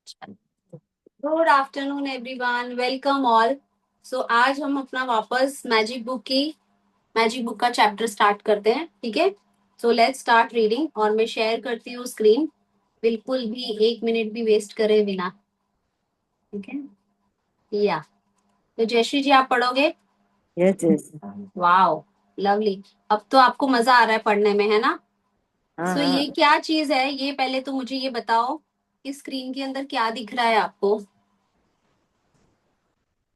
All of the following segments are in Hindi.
Good afternoon everyone, welcome all. So आज हम अपना वापस मैजिक बुक का चैप्टर स्टार्ट करते हैं, ठीक है। सो लेट्स स्टार्ट रीडिंग और मैं शेयर करती हूँ स्क्रीन, बिल्कुल भी 1 मिनट भी वेस्ट करे बिना, ठीक है। या तो जयश्री जी आप पढ़ोगे? Yes yes. Wow, lovely. अब तो आपको मजा आ रहा है पढ़ने में, है ना? हाँ सो ये हाँ। क्या चीज है, ये पहले तो मुझे ये बताओ कि स्क्रीन के अंदर क्या दिख रहा है आपको?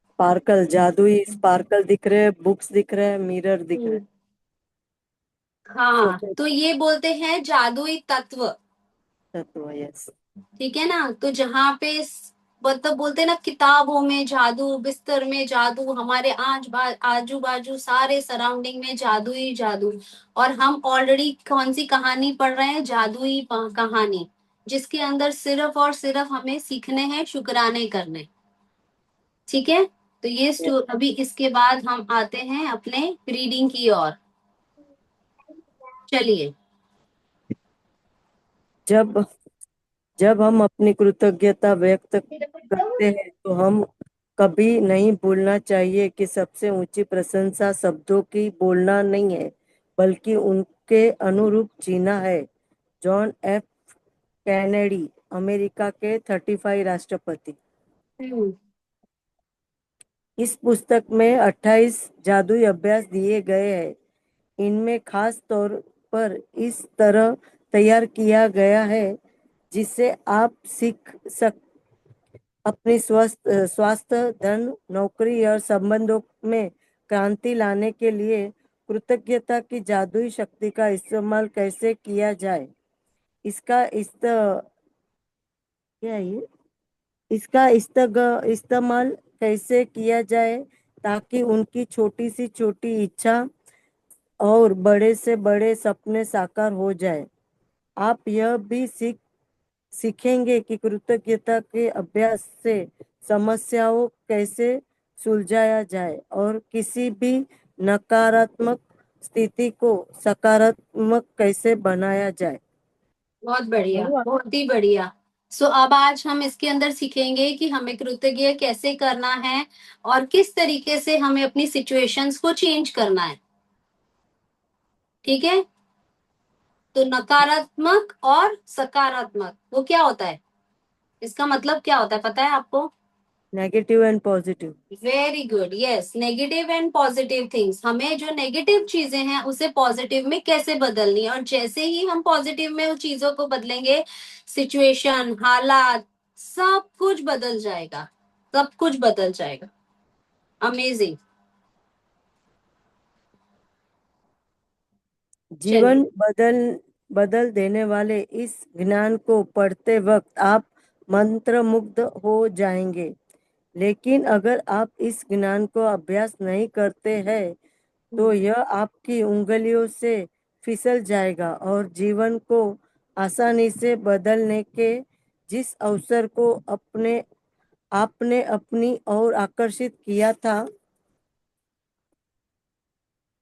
स्पार्कल, जादुई स्पार्कल दिख रहे हैं, बुक्स दिख रहे हैं, मिरर दिख रहे हम्म, हैं। हाँ सफेद तो ये बोलते हैं जादुई तत्व, तत्व, यस। ठीक है ना। तो जहाँ पे मतलब बोलते हैं ना, किताबों में जादू, बिस्तर में जादू, हमारे आजू बाजू सारे सराउंडिंग में जादू ही जादू। और हम ऑलरेडी कौन सी कहानी पढ़ रहे हैं? जादुई कहानी, जिसके अंदर सिर्फ और सिर्फ हमें सीखने हैं शुक्राने करने, ठीक है। तो ये अभी इसके बाद हम आते हैं अपने रीडिंग की ओर, चलिए। जब जब हम अपनी कृतज्ञता व्यक्त करते हैं तो हम कभी नहीं भूलना चाहिए कि सबसे ऊंची प्रशंसा शब्दों की बोलना नहीं है, बल्कि उनके अनुरूप जीना है। जॉन एफ कैनेडी, अमेरिका के 35 राष्ट्रपति। हम्म। इस पुस्तक में 28 जादुई अभ्यास दिए गए हैं। इनमें खास तौर पर इस तरह तैयार किया गया है जिससे आप सीख सक अपनी स्वास्थ्य, धन, नौकरी और संबंधों में क्रांति लाने के लिए कृतज्ञता की जादुई शक्ति का इस्तेमाल कैसे किया जाए। इसका क्या है ये इसका इस्तेमाल कैसे किया जाए ताकि उनकी छोटी सी छोटी इच्छा और बड़े से बड़े सपने साकार हो जाए। आप यह भी सीखेंगे कि कृतज्ञता के अभ्यास से समस्याओं कैसे सुलझाया जाए और किसी भी नकारात्मक स्थिति को सकारात्मक कैसे बनाया जाए। बहुत बढ़िया, पढ़ूं बहुत ही बढ़िया। सो अब आज हम इसके अंदर सीखेंगे कि हमें कृतज्ञ कैसे करना है और किस तरीके से हमें अपनी सिचुएशंस को चेंज करना है, ठीक है। तो नकारात्मक और सकारात्मक वो क्या होता है, इसका मतलब क्या होता है, पता है आपको? Negative and positive. Very good, yes. Negative and positive things, हमें जो नेगेटिव चीजें हैं उसे पॉजिटिव में कैसे बदलनी है, और जैसे ही हम पॉजिटिव में उन चीजों को बदलेंगे, सिचुएशन, हालात, सब कुछ बदल जाएगा, सब कुछ बदल जाएगा। अमेजिंग। चलिए। जीवन बदल बदल देने वाले इस ज्ञान को पढ़ते वक्त आप मंत्रमुग्ध हो जाएंगे। लेकिन अगर आप इस ज्ञान को अभ्यास नहीं करते हैं तो यह आपकी उंगलियों से फिसल जाएगा और जीवन को आसानी से बदलने के जिस अवसर को अपने आपने अपनी ओर आकर्षित किया था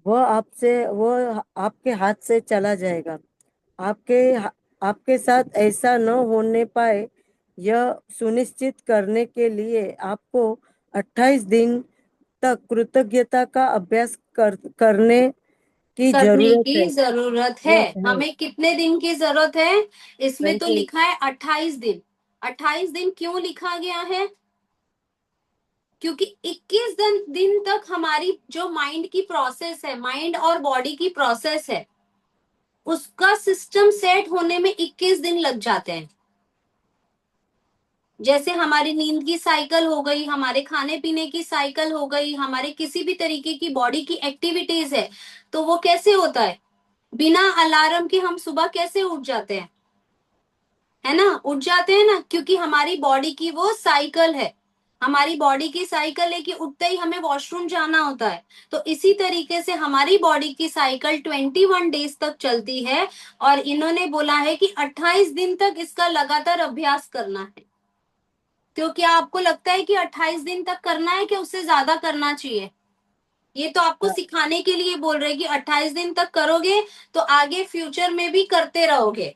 वह आपके हाथ से चला जाएगा। आपके आपके साथ ऐसा न होने पाए, यह सुनिश्चित करने के लिए आपको 28 दिन तक कृतज्ञता का अभ्यास करने की करने जरूरत की है। जरूरत है। जरूरत है। हमें कितने दिन की जरूरत है? इसमें तो 20। लिखा है 28 दिन। 28 दिन क्यों लिखा गया है? क्योंकि 21 दिन तक हमारी जो माइंड की प्रोसेस है, माइंड और बॉडी की प्रोसेस है, उसका सिस्टम सेट होने में 21 दिन लग जाते हैं। जैसे हमारी नींद की साइकिल हो गई, हमारे खाने पीने की साइकिल हो गई, हमारे किसी भी तरीके की बॉडी की एक्टिविटीज है, तो वो कैसे होता है? बिना अलार्म के हम सुबह कैसे उठ जाते हैं? है ना, उठ जाते हैं ना, क्योंकि हमारी बॉडी की वो साइकिल है। हमारी बॉडी की साइकिल है कि उठते ही हमें वॉशरूम जाना होता है। तो इसी तरीके से हमारी बॉडी की साइकिल 21 डेज तक चलती है। और इन्होंने बोला है कि 28 दिन तक इसका लगातार अभ्यास करना है। तो क्या आपको लगता है कि 28 दिन तक करना है कि उससे ज्यादा करना चाहिए? ये तो आपको सिखाने के लिए बोल रहे हैं कि 28 दिन तक करोगे तो आगे फ्यूचर में भी करते रहोगे।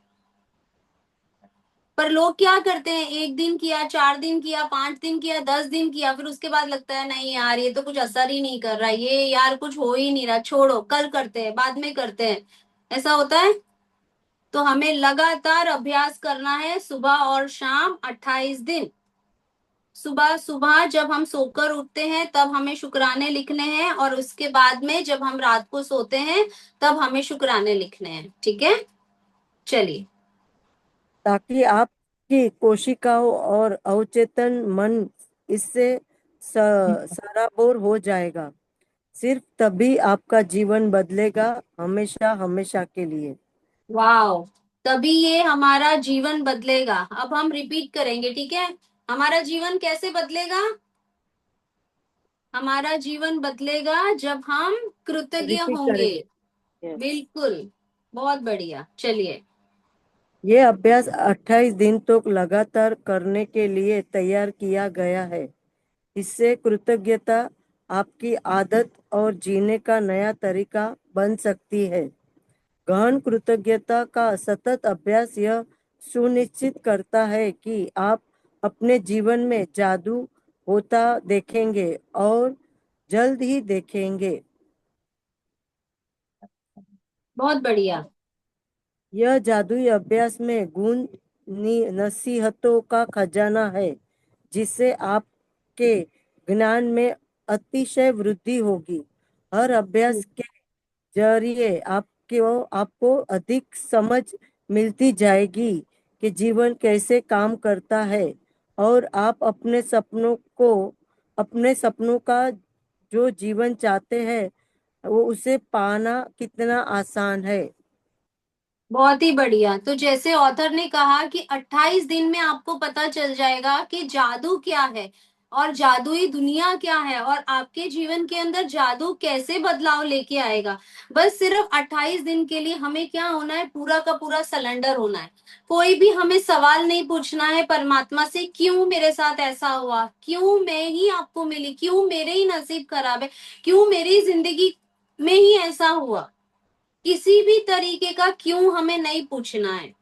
पर लोग क्या करते हैं, एक दिन किया, 4 दिन किया, 5 दिन किया, 10 दिन किया, फिर उसके बाद लगता है नहीं यार ये तो कुछ असर ही नहीं कर रहा, ये यार कुछ हो ही नहीं रहा, छोड़ो कल करते हैं, बाद में करते हैं, ऐसा होता है। तो हमें लगातार अभ्यास करना है, सुबह और शाम 28 दिन। सुबह सुबह जब हम सोकर उठते हैं तब हमें शुक्राने लिखने हैं, और उसके बाद में जब हम रात को सोते हैं तब हमें शुक्राने लिखने हैं, ठीक है। चलिए। ताकि आपकी कोशिकाओं और अवचेतन मन इससे सराबोर हो जाएगा। सिर्फ तभी आपका जीवन बदलेगा, हमेशा हमेशा के लिए। वाह, तभी ये हमारा जीवन बदलेगा। अब हम रिपीट करेंगे, ठीक है। हमारा जीवन कैसे बदलेगा? हमारा जीवन बदलेगा जब हम कृतज्ञ रिपीट होंगे। करेंगे। यस। बिल्कुल। बहुत बढ़िया, चलिए। ये अभ्यास 28 दिन तक लगातार करने के लिए तैयार किया गया है। इससे कृतज्ञता आपकी आदत और जीने का नया तरीका बन सकती है। गहन कृतज्ञता का सतत अभ्यास यह सुनिश्चित करता है कि आप अपने जीवन में जादू होता देखेंगे, और जल्द ही देखेंगे। बहुत बढ़िया। यह जादुई अभ्यास में गुण नसीहतों का खजाना है, जिससे आपके ज्ञान में अतिशय वृद्धि होगी। हर अभ्यास के जरिए आपको अधिक समझ मिलती जाएगी कि जीवन कैसे काम करता है, और आप अपने सपनों का जो जीवन चाहते हैं वो उसे पाना कितना आसान है। बहुत ही बढ़िया। तो जैसे ऑथर ने कहा कि 28 दिन में आपको पता चल जाएगा कि जादू क्या है और जादुई दुनिया क्या है, और आपके जीवन के अंदर जादू कैसे बदलाव लेके आएगा। बस सिर्फ 28 दिन के लिए हमें क्या होना है, पूरा का पूरा सलेंडर होना है। कोई भी हमें सवाल नहीं पूछना है परमात्मा से, क्यों मेरे साथ ऐसा हुआ, क्यों मैं ही आपको मिली, क्यों मेरे ही नसीब खराब है, क्यों मेरी जिंदगी में ही ऐसा हुआ। किसी भी तरीके का क्यों हमें नहीं पूछना है।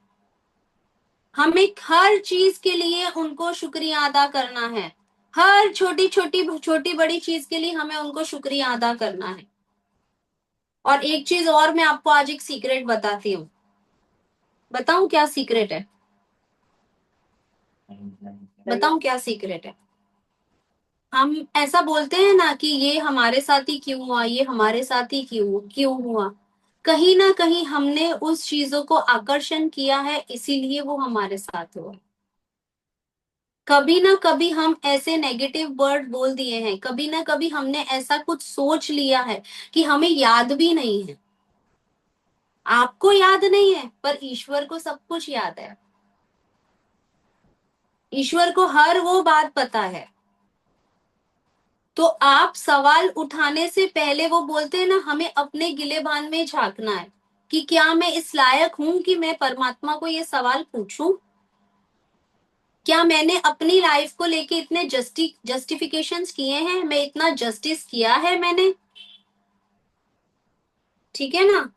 हमें हर चीज के लिए उनको शुक्रिया अदा करना है। हर छोटी छोटी छोटी बड़ी चीज के लिए हमें उनको शुक्रिया अदा करना है। और एक चीज और मैं आपको आज एक सीक्रेट बताती हूँ। बताऊं क्या सीक्रेट है? बताऊं क्या सीक्रेट है? हम ऐसा बोलते हैं ना कि ये हमारे साथ ही क्यों हुआ, ये हमारे साथ ही क्यों क्यों हुआ। कहीं ना कहीं हमने उस चीजों को आकर्षण किया है, इसीलिए वो हमारे साथ हुआ। कभी ना कभी हम ऐसे नेगेटिव वर्ड बोल दिए हैं, कभी ना कभी हमने ऐसा कुछ सोच लिया है कि हमें याद भी नहीं है। आपको याद नहीं है, पर ईश्वर को सब कुछ याद है। ईश्वर को हर वो बात पता है। तो आप सवाल उठाने से पहले, वो बोलते हैं ना, हमें अपने गिलेबान में झांकना है कि क्या मैं इस लायक हूं कि मैं परमात्मा को ये सवाल पूछूं। क्या मैंने अपनी लाइफ को लेके इतने जस्टिफिकेशंस किए हैं, मैं इतना जस्टिस किया है मैंने। ठीक है ना।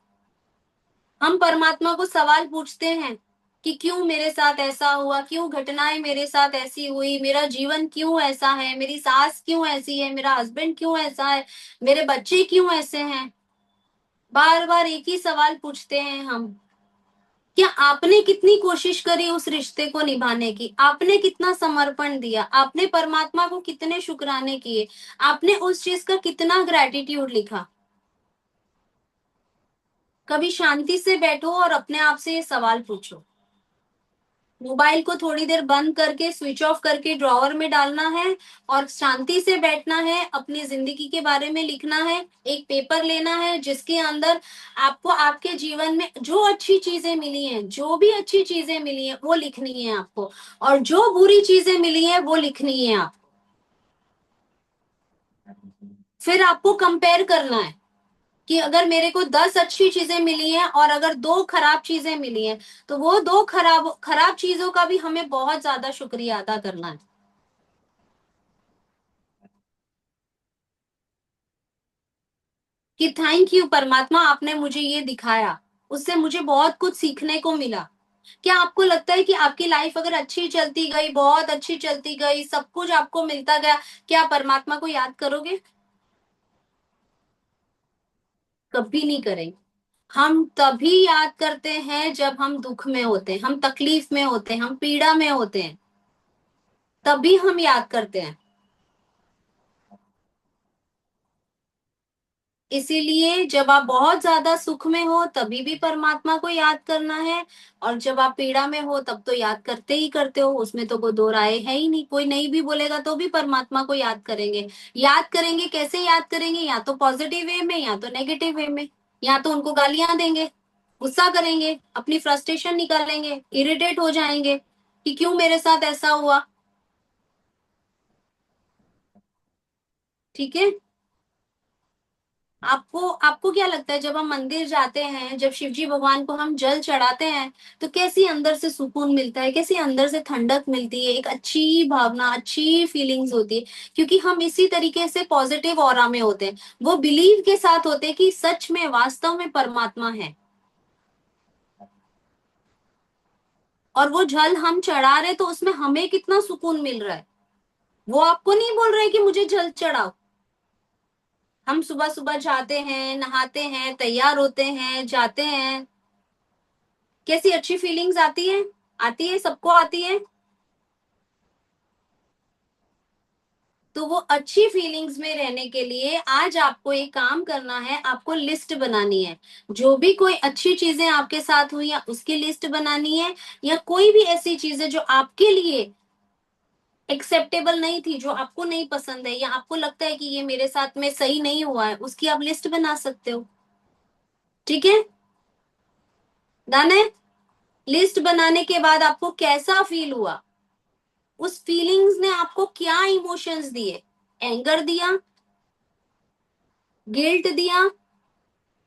हम परमात्मा को सवाल पूछते हैं कि क्यों मेरे साथ ऐसा हुआ, क्यों घटनाएं मेरे साथ ऐसी हुई, मेरा जीवन क्यों ऐसा है, मेरी सास क्यों ऐसी है, मेरा हस्बैंड क्यों ऐसा है, मेरे बच्चे क्यों ऐसे हैं। बार बार एक ही सवाल पूछते हैं हम। क्या आपने कितनी कोशिश करी उस रिश्ते को निभाने की, आपने कितना समर्पण दिया, आपने परमात्मा को कितने शुक्राने किए, आपने उस चीज का कितना ग्रेटिट्यूड लिखा। कभी शांति से बैठो और अपने आप से ये सवाल पूछो। मोबाइल को थोड़ी देर बंद करके, स्विच ऑफ करके ड्रॉवर में डालना है, और शांति से बैठना है, अपनी जिंदगी के बारे में लिखना है। एक पेपर लेना है जिसके अंदर आपको आपके जीवन में जो अच्छी चीजें मिली हैं, जो भी अच्छी चीजें मिली हैं वो लिखनी है आपको, और जो बुरी चीजें मिली हैं वो लिखनी है आप। फिर आपको कंपेयर करना है कि अगर मेरे को 10 अच्छी चीजें मिली हैं और अगर 2 खराब चीजें मिली हैं, तो वो 2 खराब खराब चीजों का भी हमें बहुत ज्यादा शुक्रिया अदा करना है कि थैंक यू परमात्मा, आपने मुझे ये दिखाया, उससे मुझे बहुत कुछ सीखने को मिला। क्या आपको लगता है कि आपकी लाइफ अगर अच्छी चलती गई, बहुत अच्छी चलती गई, सब कुछ आपको मिलता गया, क्या आप परमात्मा को याद करोगे? कभी नहीं करेंगे। हम तभी याद करते हैं जब हम दुख में होते हैं, हम तकलीफ में होते हैं, हम पीड़ा में होते हैं, तभी हम याद करते हैं। इसीलिए जब आप बहुत ज्यादा सुख में हो तभी भी परमात्मा को याद करना है, और जब आप पीड़ा में हो तब तो याद करते ही करते हो, उसमें तो कोई दो राय है ही नहीं। कोई नहीं भी बोलेगा तो भी परमात्मा को याद करेंगे। याद करेंगे, कैसे याद करेंगे? या तो पॉजिटिव वे में, या तो नेगेटिव वे में। या तो उनको गालियां देंगे, गुस्सा करेंगे, अपनी फ्रस्ट्रेशन निकालेंगे, इरिटेट हो जाएंगे कि क्यों मेरे साथ ऐसा हुआ। ठीक है। आपको आपको क्या लगता है, जब हम मंदिर जाते हैं, जब शिव जी भगवान को हम जल चढ़ाते हैं, तो कैसी अंदर से सुकून मिलता है, कैसी अंदर से ठंडक मिलती है, एक अच्छी भावना, अच्छी फीलिंग्स होती है। क्योंकि हम इसी तरीके से पॉजिटिव ऑरा में होते हैं, वो बिलीव के साथ होते हैं कि सच में, वास्तव में परमात्मा है। और वो जल हम चढ़ा रहे तो उसमें हमें कितना सुकून मिल रहा है। वो आपको नहीं बोल रहे कि मुझे जल चढ़ाओ। हम सुबह सुबह जाते हैं, नहाते हैं, तैयार होते हैं, जाते हैं, कैसी अच्छी फीलिंग्स आती है। आती है, सबको आती है। तो वो अच्छी फीलिंग्स में रहने के लिए आज आपको एक काम करना है, आपको लिस्ट बनानी है। जो भी कोई अच्छी चीजें आपके साथ हुई या उसकी लिस्ट बनानी है, या कोई भी ऐसी चीजें जो आपके लिए एक्सेप्टेबल नहीं थी, जो आपको नहीं पसंद है, या आपको लगता है कि ये मेरे साथ में सही नहीं हुआ है, उसकी आप लिस्ट बना सकते हो। ठीक है। डन है। लिस्ट बनाने के बाद आपको कैसा फील हुआ, उस फीलिंग्स ने आपको क्या इमोशंस दिए? एंगर दिया, गिल्ट दिया,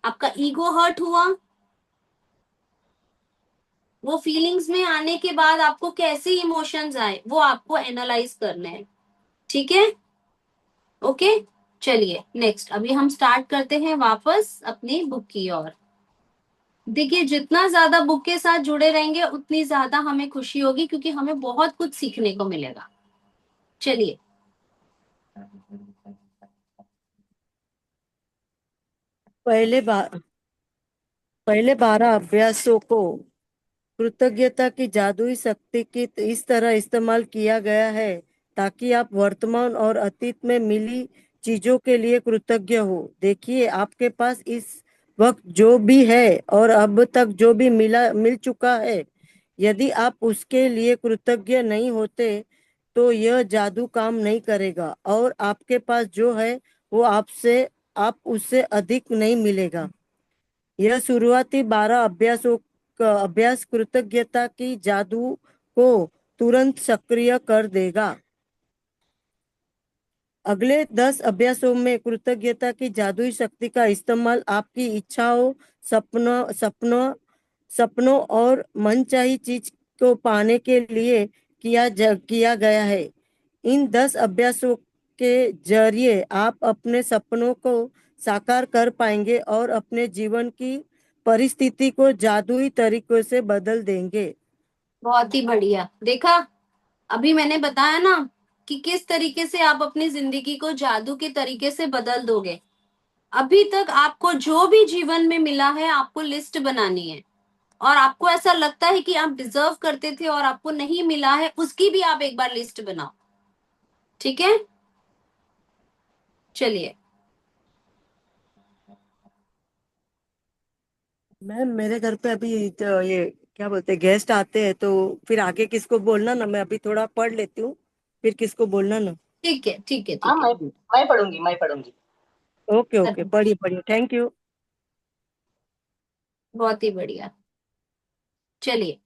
आपका ईगो हर्ट हुआ? वो फीलिंग्स में आने के बाद आपको कैसे इमोशंस आए, वो आपको एनालाइज करना है। ठीक है। ओके। चलिए नेक्स्ट, अभी हम स्टार्ट करते हैं वापस अपनी बुक की ओर। देखिए, जितना ज्यादा बुक के साथ जुड़े रहेंगे उतनी ज्यादा हमें खुशी होगी, क्योंकि हमें बहुत कुछ सीखने को मिलेगा। चलिए। पहले बार पहले 12 अभ्यासों को कृतज्ञता की जादुई शक्ति की इस तरह इस्तेमाल किया गया है ताकि आप वर्तमान और अतीत में मिली चीजों के लिए कृतज्ञ हो। देखिए, आपके पास इस वक्त जो भी है और अब तक जो भी मिल चुका है, यदि आप उसके लिए कृतज्ञ नहीं होते तो यह जादू काम नहीं करेगा, और आपके पास जो है वो आप उससे अधिक नहीं मिलेगा। यह शुरुआती 12 अभ्यासों का अभ्यास कृतज्ञता की जादू को तुरंत सक्रिय कर देगा। अगले 10 अभ्यासों में कृतज्ञता की जादुई शक्ति का इस्तेमाल आपकी इच्छाओं, सपनों और मनचाही चीज को पाने के लिए किया गया है। इन 10 अभ्यासों के जरिए आप अपने सपनों को साकार कर पाएंगे और अपने जीवन की परिस्थिति को जादुई तरीकों से बदल देंगे। बहुत ही बढ़िया। देखा, अभी मैंने बताया ना कि किस तरीके से आप अपनी जिंदगी को जादू के तरीके से बदल दोगे। अभी तक आपको जो भी जीवन में मिला है, आपको लिस्ट बनानी है। और आपको ऐसा लगता है कि आप डिजर्व करते थे और आपको नहीं मिला है, उसकी भी आप एक बार लिस्ट बनाओ। ठीक है। चलिए। मैम, मेरे घर पे अभी तो ये क्या बोलते हैं, गेस्ट आते हैं, तो फिर आगे किसको बोलना ना, मैं अभी थोड़ा पढ़ लेती हूँ, फिर किसको बोलना ना। ठीक है, ठीक है, हाँ, ठीक है। मैं पढ़ूंगी, मैं पढ़ूंगी। ओके ओके, पढ़िए पढ़िए, थैंक यू। बहुत ही बढ़िया। चलिए।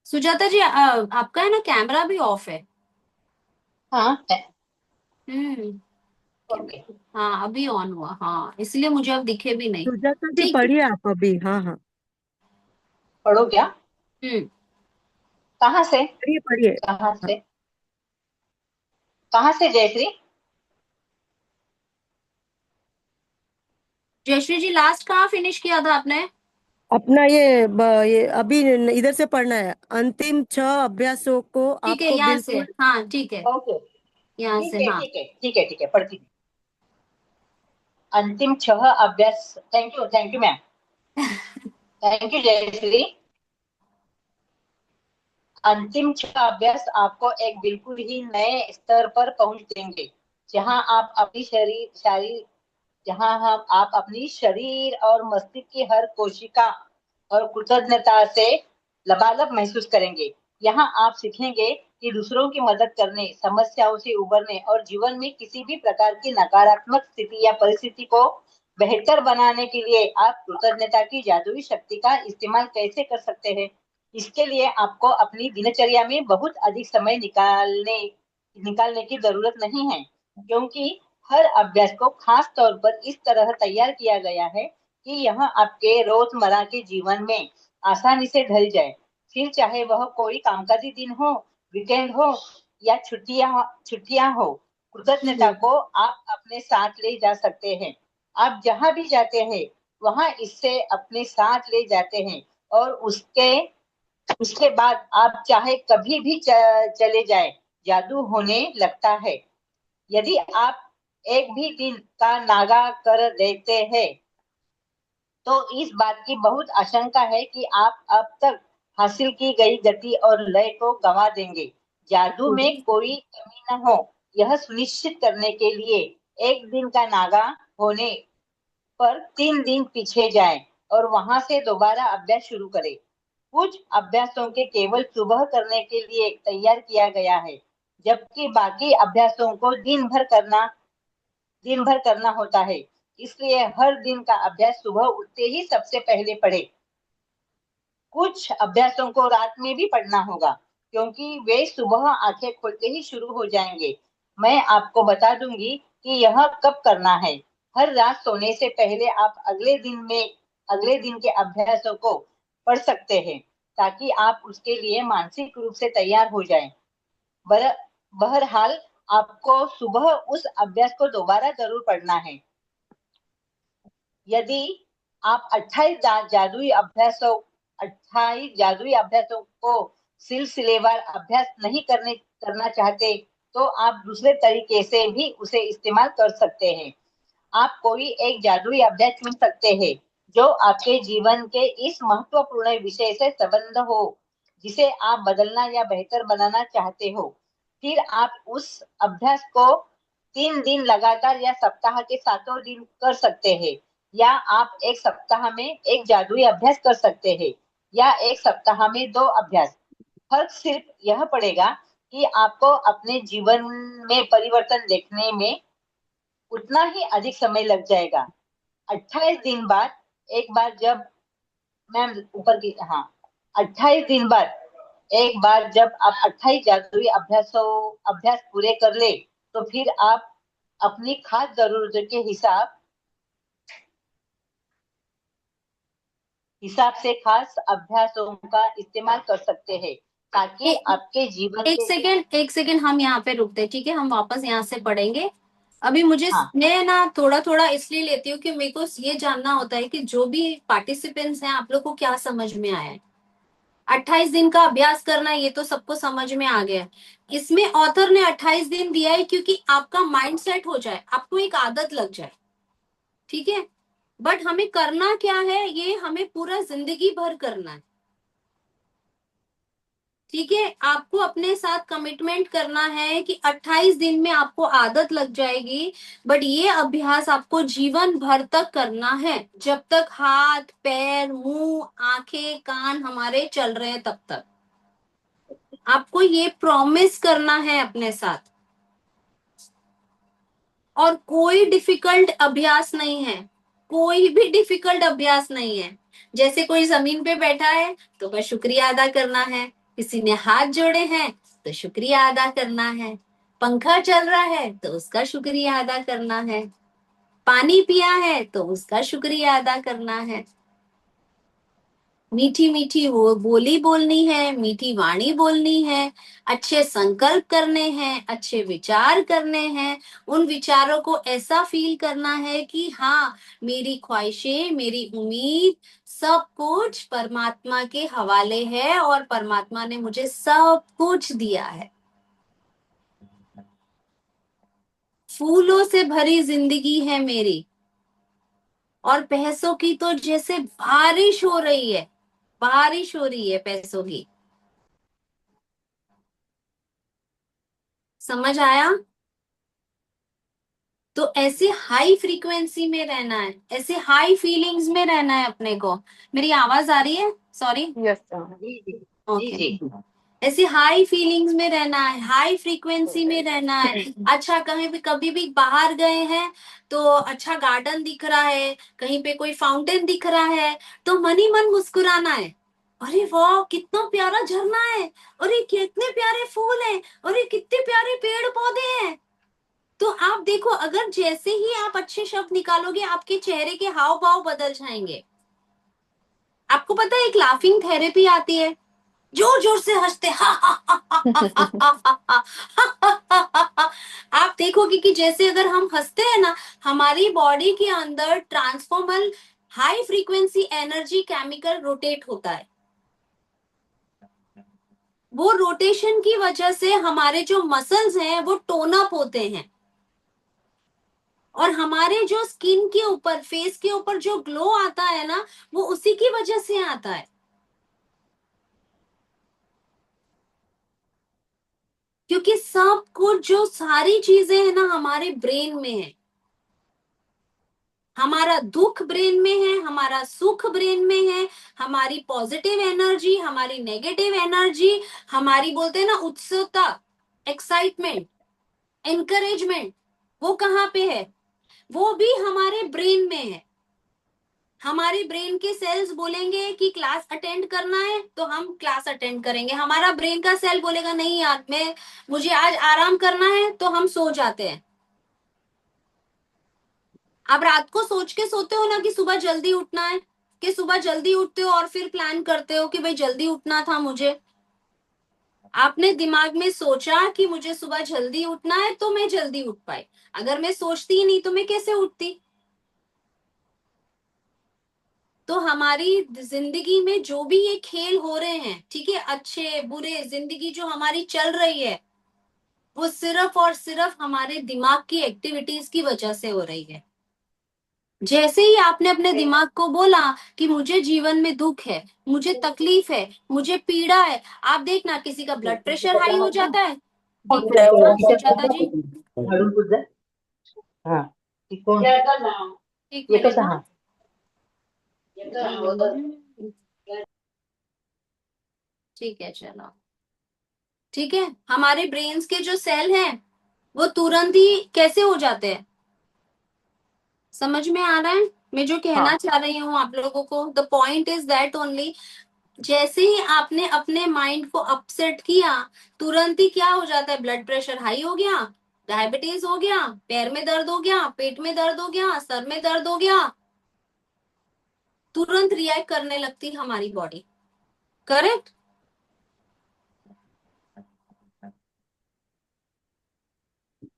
सुजाता जी, आपका है ना कैमरा भी ऑफ है। हाँ, हम्म। ओके। हाँ, अभी ऑन हुआ, हाँ, इसलिए मुझे अब दिखे भी नहीं। सुजाता जी, ठीक है। पढ़िए आप अभी। हाँ हाँ, पढ़ो क्या? हम्म। कहाँ से? पढ़िए पढ़िए। कहाँ हाँ, से? कहाँ से जयश्री? जयश्री जी, लास्ट कहाँ फिनिश किया था आपने? अपना ये अभी इधर से पढ़ना है। अंतिम 6 अभ्यासों को ठीक है, आपको यहाँ से, बिल्कुल। हाँ ठीक है, ओके, यहाँ ठीक से, है हाँ। ठीक है ठीक है ठीक है, पढ़ती हूँ। अंतिम 6 अभ्यास। Thank you ma'am. Thank you Jayashree. अंतिम 6 अभ्यास आपको एक बिल्कुल ही नए स्तर पर पहुंच देंगे, जहां आप अपनी शरीर जहां हम आप अपनी शरीर और मस्तिष्क की हर कोशिका और कृतज्ञता से लबालब महसूस करेंगे। यहाँ आप सीखेंगे कि दूसरों की मदद करने, समस्याओं से उबरने और जीवन में किसी भी प्रकार की नकारात्मक स्थिति या परिस्थिति को बेहतर बनाने के लिए आप कृतज्ञता की जादुई शक्ति का इस्तेमाल कैसे कर सकते हैं। इसके लिए आपको अपनी दिनचर्या में बहुत अधिक समय निकालने की जरूरत नहीं है, क्योंकि हर अभ्यास को खास तौर पर इस तरह तैयार किया गया है कि यह आपके रोजमर्रा के जीवन में आसानी से ढल जाए। फिर चाहे वह कोई कामकाजी दिन हो, वीकेंड हो या छुट्टियां हो, कृतज्ञता को आप अपने साथ ले जा सकते हैं। आप जहां भी जाते हैं वहां इससे अपने साथ ले जाते हैं, और उसके उसके बाद आप चाहे कभी भी चले जाए, जादू होने लगता है। यदि आप एक भी दिन का नागा कर देते हैं तो इस बात की बहुत आशंका है कि आप अब तक हासिल की गई गति और लय को गंवा देंगे। जादू में कोई कमी न हो, यह सुनिश्चित करने के लिए एक दिन का नागा होने पर 3 दिन पीछे जाएं और वहां से दोबारा अभ्यास शुरू करें। कुछ अभ्यासों के केवल सुबह करने के लिए तैयार किया गया है, जबकि बाकी अभ्यासों को दिन भर करना होता है। इसलिए हर दिन का अभ्यास सुबह उठते ही सबसे पहले पढ़े। कुछ अभ्यासों को रात में भी पढ़ना होगा, क्योंकि वे सुबह आंखें खोलते ही शुरू हो जाएंगे। मैं आपको बता दूंगी कि यह कब करना है। हर रात सोने से पहले आप अगले दिन के अभ्यासों को पढ़ सकते हैं, ताकि आप उसके लिए मानसिक रूप से तैयार हो जाएं। बर, बहरहाल आपको सुबह उस अभ्यास को दोबारा जरूर पढ़ना है। यदि आप 28 जादुई अभ्यासों को सिलसिलेवार अभ्यास नहीं करना चाहते, तो आप दूसरे तरीके से भी उसे इस्तेमाल कर सकते हैं। आप कोई एक जादुई अभ्यास चुन सकते हैं जो आपके जीवन के इस महत्वपूर्ण विषय से संबंध हो, जिसे आप बदलना या बेहतर बनाना चाहते हो। फिर आप उस अभ्यास को 3 दिन लगातार या सप्ताह के 7 दिन कर सकते हैं, या आप एक सप्ताह में एक जादुई अभ्यास कर सकते हैं, या एक सप्ताह में 2 अभ्यास। फर्क सिर्फ यह पड़ेगा कि आपको अपने जीवन में परिवर्तन देखने में उतना ही अधिक समय लग जाएगा। 28 दिन बाद, एक बार जब मैम ऊपर की, हाँ, 28 दिन बाद एक बार जब आप 28 अभ्यास पूरे कर ले, तो फिर आप अपनी खास जरूरतों के हिसाब से खास अभ्यासों का इस्तेमाल कर सकते हैं, ताकि ए, आपके जीवन एक के सेकेंड, एक सेकेंड, हम यहाँ पे रुकते हैं, ठीक है, हम वापस यहाँ से पढ़ेंगे। अभी मुझे, हाँ मैं ना थोड़ा थोड़ा इसलिए लेती हूँ कि मेरे को ये जानना होता है कि जो भी पार्टिसिपेंट्स हैं, आप लोग को क्या समझ में आया है। 28 दिन का अभ्यास करना, ये तो सबको समझ में आ गया है। इसमें ऑथर ने 28 दिन दिया है क्योंकि आपका माइंड सेट हो जाए, आपको एक आदत लग जाए, ठीक है। बट हमें करना क्या है, ये हमें पूरा जिंदगी भर करना है, ठीक है। आपको अपने साथ कमिटमेंट करना है कि 28 दिन में आपको आदत लग जाएगी। बट ये अभ्यास आपको जीवन भर तक करना है, जब तक हाथ पैर मुंह आंखें कान हमारे चल रहे हैं तब तक। आपको ये प्रॉमिस करना है अपने साथ। और कोई डिफिकल्ट अभ्यास नहीं है, कोई भी डिफिकल्ट अभ्यास नहीं है। जैसे कोई जमीन पे बैठा है तो बस शुक्रिया अदा करना है, किसी ने हाथ जोड़े हैं तो शुक्रिया अदा करना है, पंखा चल रहा है तो उसका शुक्रिया अदा करना है, पानी पिया है तो उसका शुक्रिया अदा करना है। मीठी मीठी वो बोली बोलनी है, मीठी वाणी बोलनी है, अच्छे संकल्प करने हैं, अच्छे विचार करने हैं। उन विचारों को ऐसा फील करना है कि हाँ, मेरी ख्वाहिशें, मेरी उम्मीद, सब कुछ परमात्मा के हवाले है और परमात्मा ने मुझे सब कुछ दिया है। फूलों से भरी जिंदगी है मेरी, और पैसों की तो जैसे बारिश हो रही है, बारिश हो रही है पैसों की। समझ आया? तो ऐसे हाई फ्रीक्वेंसी में रहना है, ऐसे हाई फीलिंग्स में रहना है अपने को। मेरी आवाज आ रही है? सॉरी। Yes sir. जी जी जी ओके। जी। ऐसे हाई फीलिंग्स में रहना है, हाई फ्रीक्वेंसी में रहना है। अच्छा, कहीं भी कभी भी बाहर गए हैं तो अच्छा गार्डन दिख रहा है, कहीं पे कोई फाउंटेन दिख रहा है, तो मन ही मन मुस्कुराना है। अरे वाह, कितना प्यारा झरना है, अरे कितने प्यारे फूल हैं, अरे कितने प्यारे पेड़ पौधे हैं। तो आप देखो, अगर जैसे ही आप अच्छे शब्द निकालोगे, आपके चेहरे के हाव भाव बदल जाएंगे। आपको पता है, एक लाफिंग थेरेपी आती है, जोर जोर से हंसते हा हा हा हा हा हा हा हा हा। आप देखोगे कि जैसे अगर हम हंसते हैं ना, हमारी बॉडी के अंदर transformer high frequency energy chemical rotate होता है। वो रोटेशन की वजह से हमारे जो मसल्स हैं वो टोन अप होते हैं, और हमारे जो स्किन के ऊपर, फेस के ऊपर जो ग्लो आता है ना, वो उसी की वजह से आता है। क्योंकि सब कुछ, जो सारी चीजें है ना, हमारे ब्रेन में है। हमारा दुख ब्रेन में है, हमारा सुख ब्रेन में है, हमारी पॉजिटिव एनर्जी, हमारी नेगेटिव एनर्जी, हमारी बोलते हैं ना उत्सुकता, एक्साइटमेंट, एनकरेजमेंट, वो कहाँ पे है? वो भी हमारे ब्रेन में है। हमारे ब्रेन के सेल्स बोलेंगे कि क्लास अटेंड करना है तो हम क्लास अटेंड करेंगे। हमारा ब्रेन का सेल बोलेगा नहीं यार, मुझे आज आराम करना है, तो हम सो जाते हैं। आप रात को सोच के सोते हो ना कि सुबह जल्दी उठना है, कि सुबह जल्दी उठते हो और फिर प्लान करते हो कि भाई जल्दी उठना था मुझे। आपने दिमाग में सोचा कि मुझे सुबह जल्दी उठना है तो मैं जल्दी उठ पाई। अगर मैं सोचती ही नहीं तो मैं कैसे उठती? तो हमारी जिंदगी में जो भी ये खेल हो रहे हैं, ठीक है, अच्छे बुरे, जिंदगी जो हमारी चल रही है, वो सिर्फ और सिर्फ हमारे दिमाग की एक्टिविटीज की वजह से हो रही है। जैसे ही आपने अपने दिमाग को बोला कि मुझे जीवन में दुख है, मुझे तकलीफ है, मुझे पीड़ा है, आप देखना किसी का ब्लड प्रेशर हाई हो जाता है। देखना, हाँ सुजाता जी, हाँ ठीक कौन एक ये तो मिनट। सहा ठीक है, चलो। ठीक है, हमारे ब्रेन्स के जो सेल हैं वो तुरंत ही कैसे हो जाते हैं? समझ में आ रहा है मैं जो कहना हाँ। चाह रही हूँ आप लोगों को? The point is that only, जैसे ही आपने अपने माइंड को अपसेट किया, तुरंत ही क्या हो जाता है? ब्लड प्रेशर हाई हो गया, डायबिटीज हो गया, पैर में दर्द हो गया, पेट में दर्द हो गया, सर में दर्द हो गया, तुरंत रिएक्ट करने लगती हमारी बॉडी। करेक्ट?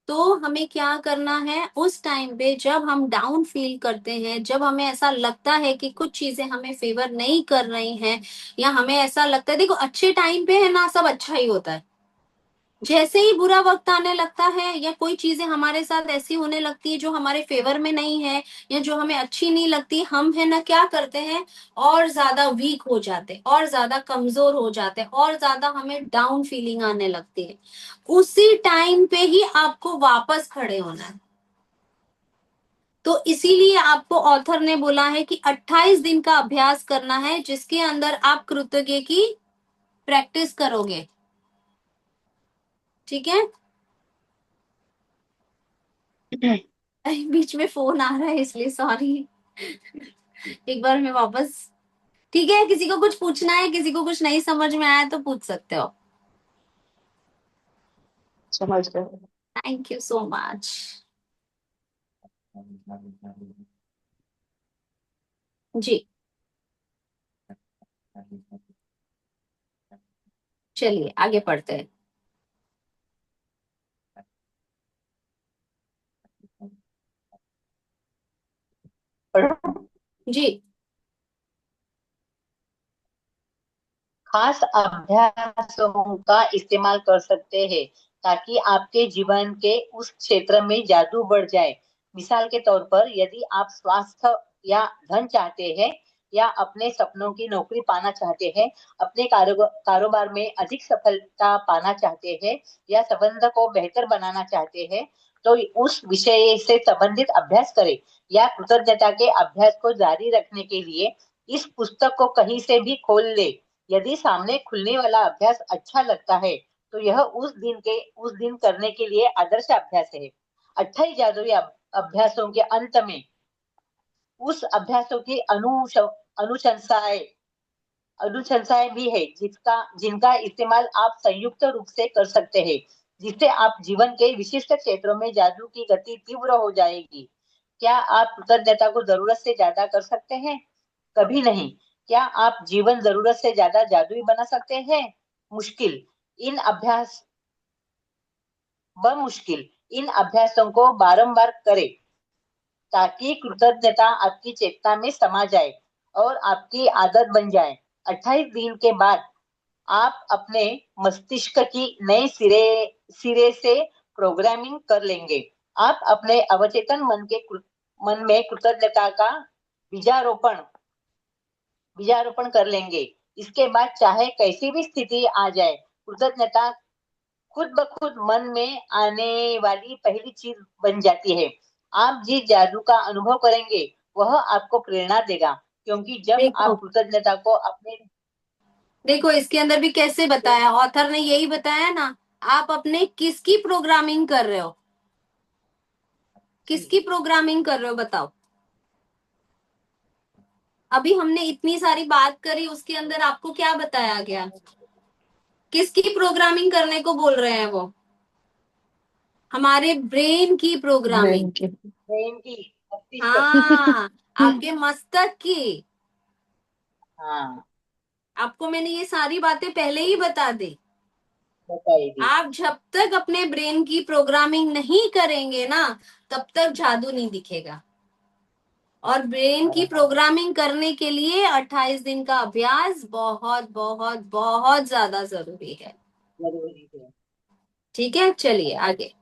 तो हमें क्या करना है उस टाइम पे, जब हम डाउन फील करते हैं, जब हमें ऐसा लगता है कि कुछ चीजें हमें फेवर नहीं कर रही हैं, या हमें ऐसा लगता है, देखो अच्छे टाइम पे है ना सब अच्छा ही होता है। जैसे ही बुरा वक्त आने लगता है, या कोई चीजें हमारे साथ ऐसी होने लगती है जो हमारे फेवर में नहीं है, या जो हमें अच्छी नहीं लगती, हम है ना क्या करते हैं, और ज्यादा वीक हो जाते, और ज्यादा कमजोर हो जाते, और ज्यादा हमें डाउन फीलिंग आने लगती है। उसी टाइम पे ही आपको वापस खड़े होना है। तो इसीलिए आपको ऑथर ने बोला है कि 28 दिन का अभ्यास करना है, जिसके अंदर आप कृतज्ञ की प्रैक्टिस करोगे। ठीक है? बीच में फोन आ रहा है इसलिए सॉरी। एक बार मैं वापस, ठीक है, किसी को कुछ पूछना है, किसी को कुछ नहीं समझ में आया तो पूछ सकते हो। समझ गए। Thank you so much. जी। चलिए आगे पढ़ते हैं। जी। खास अभ्यासों का इस्तेमाल कर सकते हैं ताकि आपके जीवन के उस क्षेत्र में जादू बढ़ जाए। मिसाल के तौर पर, यदि आप स्वास्थ्य या धन चाहते हैं, या अपने सपनों की नौकरी पाना चाहते हैं, अपने कारोबार में अधिक सफलता पाना चाहते हैं, या संबंध को बेहतर बनाना चाहते हैं, तो उस विषय से संबंधित अभ्यास करें। या कृतज्ञता के अभ्यास को जारी रखने के लिए इस पुस्तक को कहीं से भी खोल ले। यदि सामने खुलने वाला अभ्यास अच्छा लगता है, तो यह उस दिन करने के लिए आदर्श अभ्यास है। 28 जादुई अभ्यासों के अंत में उस अभ्यासों की अनुशंसाएं अनुशंसाएं भी है, जिनका इस्तेमाल आप संयुक्त रूप से कर सकते हैं, जिससे आप जीवन के विशिष्ट क्षेत्रों में जादू की गति तीव्र हो जाएगी। क्या आप कृतज्ञता को जरूरत से ज्यादा कर सकते हैं? कभी नहीं। क्या आप जीवन जरूरत से ज्यादा जादुई बना सकते हैं? मुश्किल। इन अभ्यास मुश्किल। इन अभ्यासों को बारंबार करें ताकि कृतज्ञता आपकी चेतना में समा जाए और आपकी आदत बन जाए। 28 दिन के बाद आप अपने मस्तिष्क की नए सिरे से प्रोग्रामिंग कर लेंगे। आप अपने अवचेतन मन में कृतज्ञता का बीजारोपण बीजारोपण कर लेंगे। इसके बाद चाहे कैसी भी स्थिति आ जाए, कृतज्ञता खुद ब खुद मन में आने वाली पहली चीज बन जाती है। आप जिस जादू का अनुभव करेंगे, वह आपको प्रेरणा देगा, क्योंकि जब देखो आप कृतज्ञता को अपने देखो इसके अंदर भी कैसे बताया, ऑथर ने यही बताया ना। आप अपने किसकी प्रोग्रामिंग कर रहे हो? किसकी प्रोग्रामिंग कर रहे हो बताओ। अभी हमने इतनी सारी बात करी, उसके अंदर आपको क्या बताया गया? किसकी प्रोग्रामिंग करने को बोल रहे हैं वो? हमारे ब्रेन की प्रोग्रामिंग। ब्रेन की, मस्तिष्क की। हाँ, आपके मस्तक की। हाँ, आपको मैंने ये सारी बातें पहले ही बता दी। बताइए। आप जब तक अपने ब्रेन की प्रोग्रामिंग नहीं करेंगे ना, तब तक जादू नहीं दिखेगा। और ब्रेन की बराबर, प्रोग्रामिंग करने के लिए 28 दिन का अभ्यास बहुत बहुत बहुत ज्यादा जरूरी है। जरूरी है। ठीक है, चलिए आगे।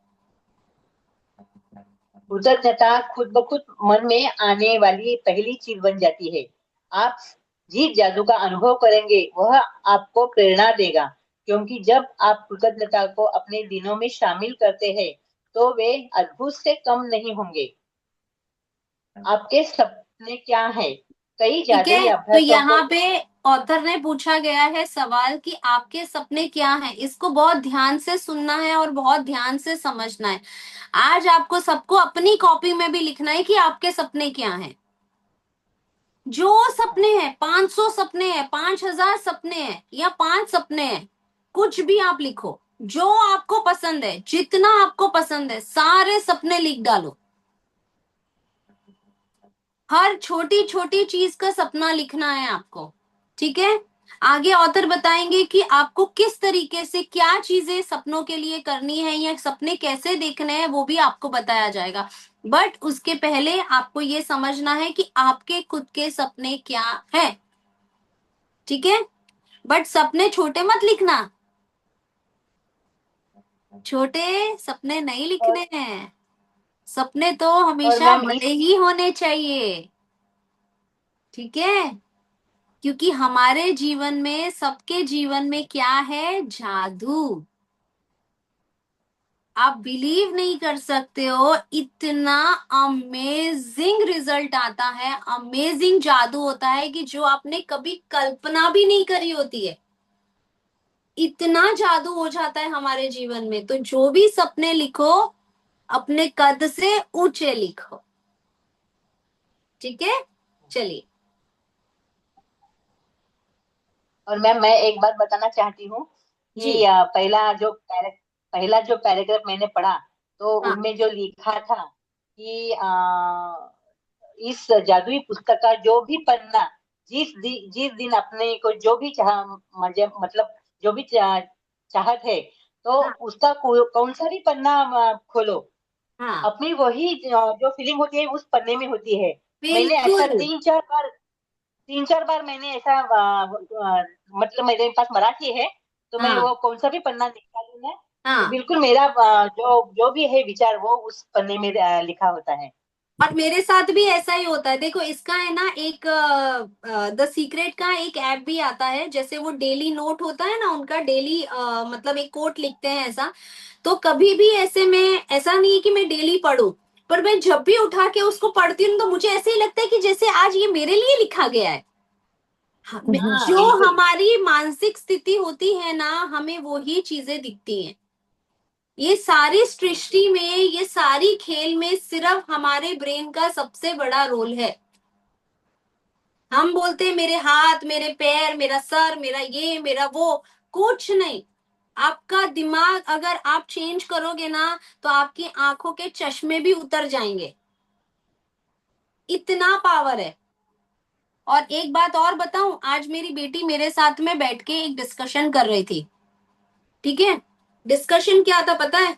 कृतज्ञता खुद ब खुद मन में आने वाली पहली चीज बन जाती है। आप जिस जादू का अनुभव करेंगे, वह आपको प्रेरणा देगा, क्योंकि जब आप कृतज्ञता को अपने दिनों में शामिल करते हैं, तो वे अद्भुत से कम नहीं होंगे। आपके सपने क्या है? कई ठीक जादुई है, तो अभ्यासों को यहाँ पे ऑथर ने पूछा गया है सवाल कि आपके सपने क्या हैं। इसको बहुत ध्यान से सुनना है और बहुत ध्यान से समझना है। आज आपको सबको अपनी कॉपी में भी लिखना है कि आपके सपने क्या हैं। जो सपने हैं, 500 सपने हैं, 5000 सपने हैं, या 5 सपने हैं, कुछ भी आप लिखो। जो आपको पसंद है, जितना आपको पसंद है, सारे सपने लिख डालो। हर छोटी छोटी चीज का सपना लिखना है आपको। ठीक है। आगे ऑथर बताएंगे कि आपको किस तरीके से क्या चीजें सपनों के लिए करनी है, या सपने कैसे देखने हैं, वो भी आपको बताया जाएगा। बट उसके पहले आपको ये समझना है कि आपके खुद के सपने क्या है। ठीक है। बट सपने छोटे मत लिखना। छोटे सपने नहीं और, लिखने हैं। सपने तो और हमेशा मैम बड़े ही होने चाहिए। ठीक है। क्योंकि हमारे जीवन में, सबके जीवन में क्या है? जादू। आप बिलीव नहीं कर सकते हो, इतना अमेजिंग रिजल्ट आता है, अमेजिंग जादू होता है कि जो आपने कभी कल्पना भी नहीं करी होती है। इतना जादू हो जाता है हमारे जीवन में। तो जो भी सपने लिखो, अपने कद से ऊंचे लिखो। ठीक है, चलिए। और मैम मैं एक बात बताना चाहती हूँ जी। कि पहला जो पैराग्राफ मैंने पढ़ा, तो हाँ। उनमें जो लिखा था कि इस जादुई पुस्तक का जो भी पन्ना जिस दिन अपने को जो भी मतलब जो भी चाहत है, तो हाँ उसका कौन सा भी पन्ना खोलो, हाँ अपनी वही जो फीलिंग होती है उस पन्ने में होती है। मैंने ऐसा बिल्कुल। 3-4 बार मैंने ऐसा मतलब मेरे पास मराठी है, तो मैं हाँ वो कौन सा भी पन्ना निकालू ना, तो हाँ। बिल्कुल मेरा जो जो भी है विचार वो उस पन्ने में लिखा होता है। और मेरे साथ भी ऐसा ही होता है। देखो इसका है ना एक द सीक्रेट का एक ऐप भी आता है, जैसे वो डेली नोट होता है ना उनका, डेली मतलब एक कोट लिखते हैं ऐसा। तो कभी भी ऐसे में ऐसा नहीं है कि मैं डेली पढूं, पर मैं जब भी उठा के उसको पढ़ती हूँ तो मुझे ऐसे ही लगता है कि जैसे आज ये मेरे लिए लिखा गया है। हाँ जो बिल्कुल। हमारी मानसिक स्थिति होती है ना, हमें वो ही चीजें दिखती हैं। ये सारी सृष्टि में, ये सारी खेल में सिर्फ हमारे ब्रेन का सबसे बड़ा रोल है। हम बोलते हैं मेरे हाथ, मेरे पैर, मेरा सर, मेरा ये, मेरा वो, कुछ नहीं। आपका दिमाग अगर आप चेंज करोगे ना, तो आपकी आंखों के चश्मे भी उतर जाएंगे। इतना पावर है। और एक बात और बताऊं, आज मेरी बेटी मेरे साथ में बैठ के एक डिस्कशन कर रही थी। ठीक है, डिस्कशन क्या था पता है?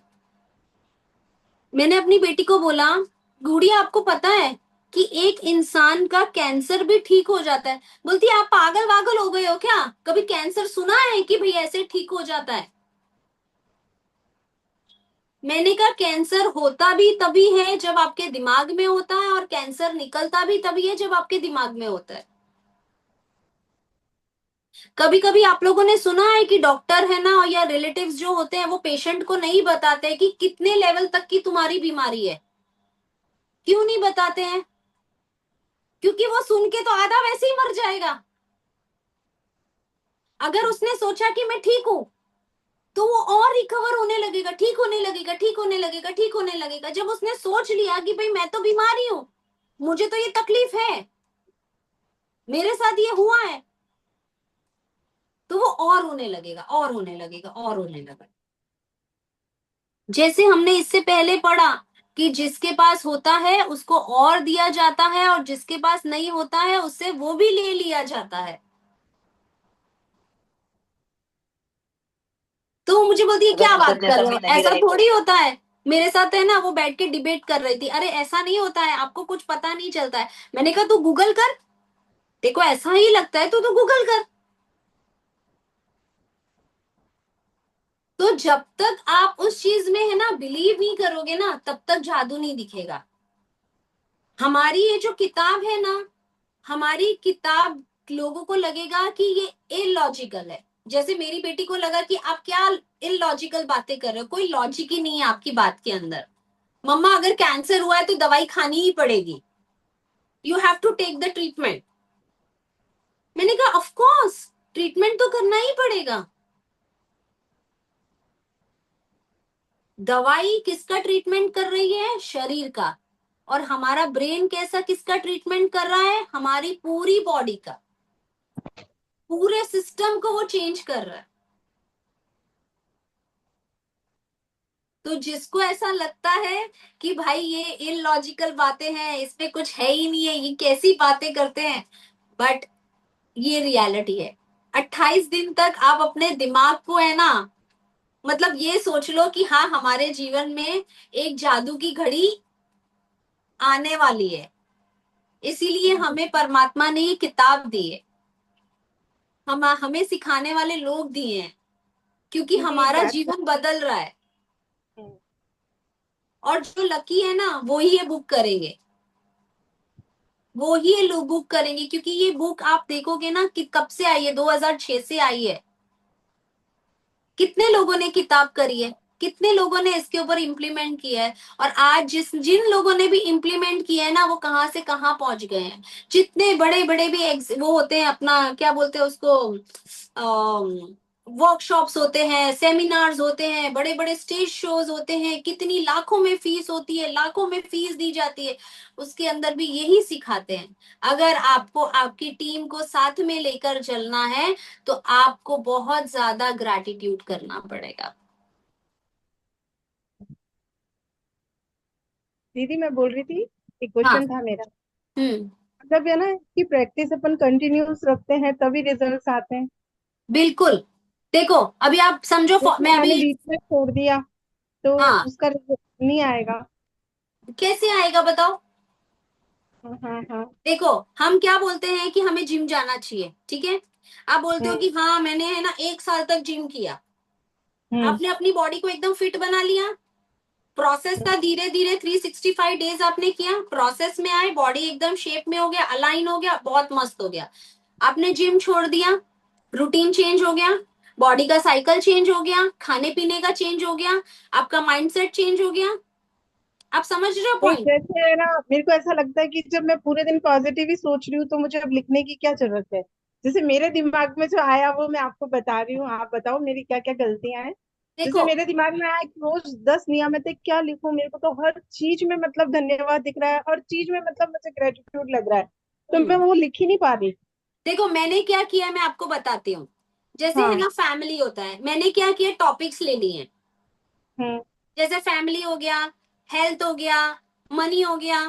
मैंने अपनी बेटी को बोला, गुड़िया आपको पता है कि एक इंसान का कैंसर भी ठीक हो जाता है? बोलती है आप पागल वागल हो गए हो क्या, कभी कैंसर सुना है कि भाई ऐसे ठीक हो जाता है? मैंने कहा कैंसर होता भी तभी है जब आपके दिमाग में होता है, और कैंसर निकलता भी तभी है जब आपके दिमाग में होता है। कभी कभी आप लोगों ने सुना है कि डॉक्टर है ना या रिलेटिव्स जो होते हैं वो पेशेंट को नहीं बताते कि कितने लेवल तक की तुम्हारी बीमारी है। क्यों नहीं बताते हैं? क्योंकि वो सुन के तो आधा वैसे ही मर जाएगा। अगर उसने सोचा कि मैं ठीक हूं, तो वो और रिकवर होने लगेगा, ठीक होने लगेगा, ठीक होने लगेगा, ठीक होने लगेगा। जब उसने सोच लिया कि भाई मैं तो बीमारी हूं, मुझे तो ये तकलीफ है, मेरे साथ ये हुआ है, तो वो और होने लगेगा, और होने लगेगा, और होने लगेगा। जैसे हमने इससे पहले पढ़ा कि जिसके पास होता है उसको और दिया जाता है, और जिसके पास नहीं होता है उससे वो भी ले लिया जाता है। तो वो मुझे बोलती है अगर क्या बात कर कृतज्ञता रहे में हो, नहीं ऐसा रहे तो। थोड़ी होता है। मेरे साथ है ना, वो बैठ के डिबेट कर रही थी, अरे ऐसा नहीं होता है, आपको कुछ पता नहीं चलता है। मैंने कहा तू गूगल कर, देखो ऐसा ही लगता है तो गूगल कर। तो जब तक आप उस चीज में है ना बिलीव नहीं करोगे ना, तब तक जादू नहीं दिखेगा। हमारी ये जो किताब है ना, हमारी किताब, लोगों को लगेगा कि ये इलॉजिकल है। जैसे मेरी बेटी को लगा कि आप क्या इलॉजिकल बातें कर रहे हो, कोई लॉजिक ही नहीं है आपकी बात के अंदर। मम्मा अगर कैंसर हुआ है तो दवाई खानी ही पड़ेगी, you have to take the treatment. मैंने कहा ऑफ कोर्स, ट्रीटमेंट तो करना ही पड़ेगा। दवाई किसका ट्रीटमेंट कर रही है? शरीर का। और हमारा ब्रेन कैसा किसका ट्रीटमेंट कर रहा है? हमारी पूरी बॉडी का, पूरे सिस्टम को वो चेंज कर रहा है। तो जिसको ऐसा लगता है कि भाई ये इलॉजिकल बातें हैं, इसमें कुछ है ही नहीं है, ये कैसी बातें करते हैं, बट ये रियलिटी है। 28 दिन तक आप अपने दिमाग को है ना, मतलब ये सोच लो कि हाँ हमारे जीवन में एक जादू की घड़ी आने वाली है। इसीलिए हमें परमात्मा ने ये किताब दी है, हमें सिखाने वाले लोग दिए हैं, क्योंकि दीदी हमारा क्या। जीवन बदल रहा है। हम्म। और जो लकी है ना वो ही ये बुक करेंगे, वो ही ये लोग बुक करेंगे। क्योंकि ये बुक आप देखोगे ना कि कब से आई है, 2006 से आई है। कितने लोगों ने किताब करी है, कितने लोगों ने इसके ऊपर इम्प्लीमेंट किया है। और आज जिन लोगों ने भी इम्प्लीमेंट किया है ना, वो कहाँ से कहाँ पहुंच गए हैं। जितने बड़े बड़े भी वो होते हैं, अपना क्या बोलते हैं उसको, वर्कशॉप्स होते हैं, सेमिनार्स होते हैं, बड़े बड़े स्टेज शोज होते हैं, कितनी लाखों में फीस होती है, लाखों में फीस दी जाती है। उसके अंदर भी यही सिखाते हैं। अगर आपको आपकी टीम को साथ में लेकर चलना है, तो आपको बहुत ज्यादा ग्रैटिट्यूड करना पड़ेगा। दीदी मैं बोल रही थी, एक हाँ। क्वेश्चन था मेरा। हम्म। मतलब है ना कि प्रैक्टिस अपन कंटिन्यूस रखते हैं तभी रिजल्ट्स आते हैं। बिल्कुल। देखो अभी आप समझो जैसे मैं मैंने अभी, बीच में छोड़ दिया तो हाँ, उसका रिजल्ट नहीं आएगा। कैसे आएगा बताओ। हाँ हाँ हाँ। देखो हम क्या बोलते हैं कि हमें जिम जाना चाहिए, ठीक है। आप बोलते हो हम्म कि हाँ मैंने है ना 1 साल तक जिम किया, हम्म आपने अपनी बॉडी को एकदम फिट बना लिया, प्रोसेस था, धीरे धीरे 365 डेज आपने किया, प्रोसेस में आए, बॉडी एकदम शेप में हो गया, अलाइन हो गया, बहुत मस्त हो गया। आपने जिम छोड़ दिया, रूटीन चेंज हो गया, बॉडी का साइकिल चेंज हो गया, खाने पीने का चेंज हो गया, आपका माइंडसेट चेंज हो गया। आप समझ रहे हो नहीं, पॉइंट। जैसे है ना, मेरे को ऐसा लगता है कि जब मैं पूरे दिन पॉजिटिव ही सोच रही हूँ तो मुझे अब लिखने की क्या जरूरत है। जैसे मेरे दिमाग में जो आया वो मैं आपको बता रही हूँ, आप बताओ मेरी क्या क्या गलतियां हैं। जैसे देखो मेरे दिमाग में आया कि रोज 10 नियमित है, क्या लिखूं, मेरे को तो हर चीज में मतलब धन्यवाद दिख रहा है, हर चीज में मतलब मुझे ग्रेटिट्यूड लग रहा है, तो मैं हम्म, वो लिख ही नहीं पा रही। देखो मैंने क्या किया मैं आपको बताती हूँ। जैसे है हाँ। ना फैमिली होता है, मैंने क्या किया, टॉपिक्स ले लिए हैं। हम्म जैसे फैमिली हो गया, हेल्थ हो गया, मनी हो गया,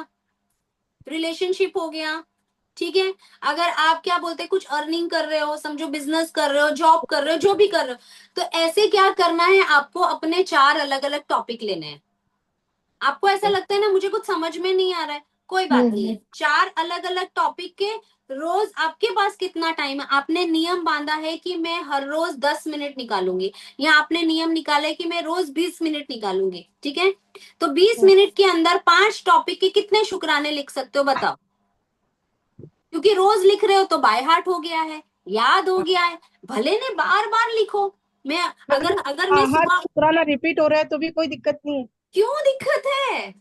रिलेशनशिप हो गया, ठीक है। अगर आप क्या बोलते हैं कुछ अर्निंग कर रहे हो, समझो बिजनेस कर रहे हो, जॉब कर रहे हो, जो भी कर रहे हो, तो ऐसे क्या करना है आपको, अपने 4 अलग अलग टॉपिक लेने हैं। आपको ऐसा लगता है ना मुझे कुछ समझ में नहीं आ रहा है, कोई बात नहीं है, 4 अलग अलग टॉपिक के, रोज आपके पास कितना टाइम है, आपने नियम बांधा है कि मैं हर रोज 10 मिनट निकालूंगी, या आपने नियम निकाला है कि मैं रोज 20 मिनट निकालूंगी, ठीक है। तो बीस हम्म। मिनट के अंदर 5 टॉपिक के कितने शुक्राने लिख सकते हो बताओ। क्योंकि रोज लिख रहे हो तो बाय हार्ट हो गया है, याद हो गया है, भले ने बार बार लिखो। मैं अगर मतलब अगर मैं हर सुबह, शुक्राना रिपीट हो रहा है तो भी कोई दिक्कत नहीं है। क्यों दिक्कत है,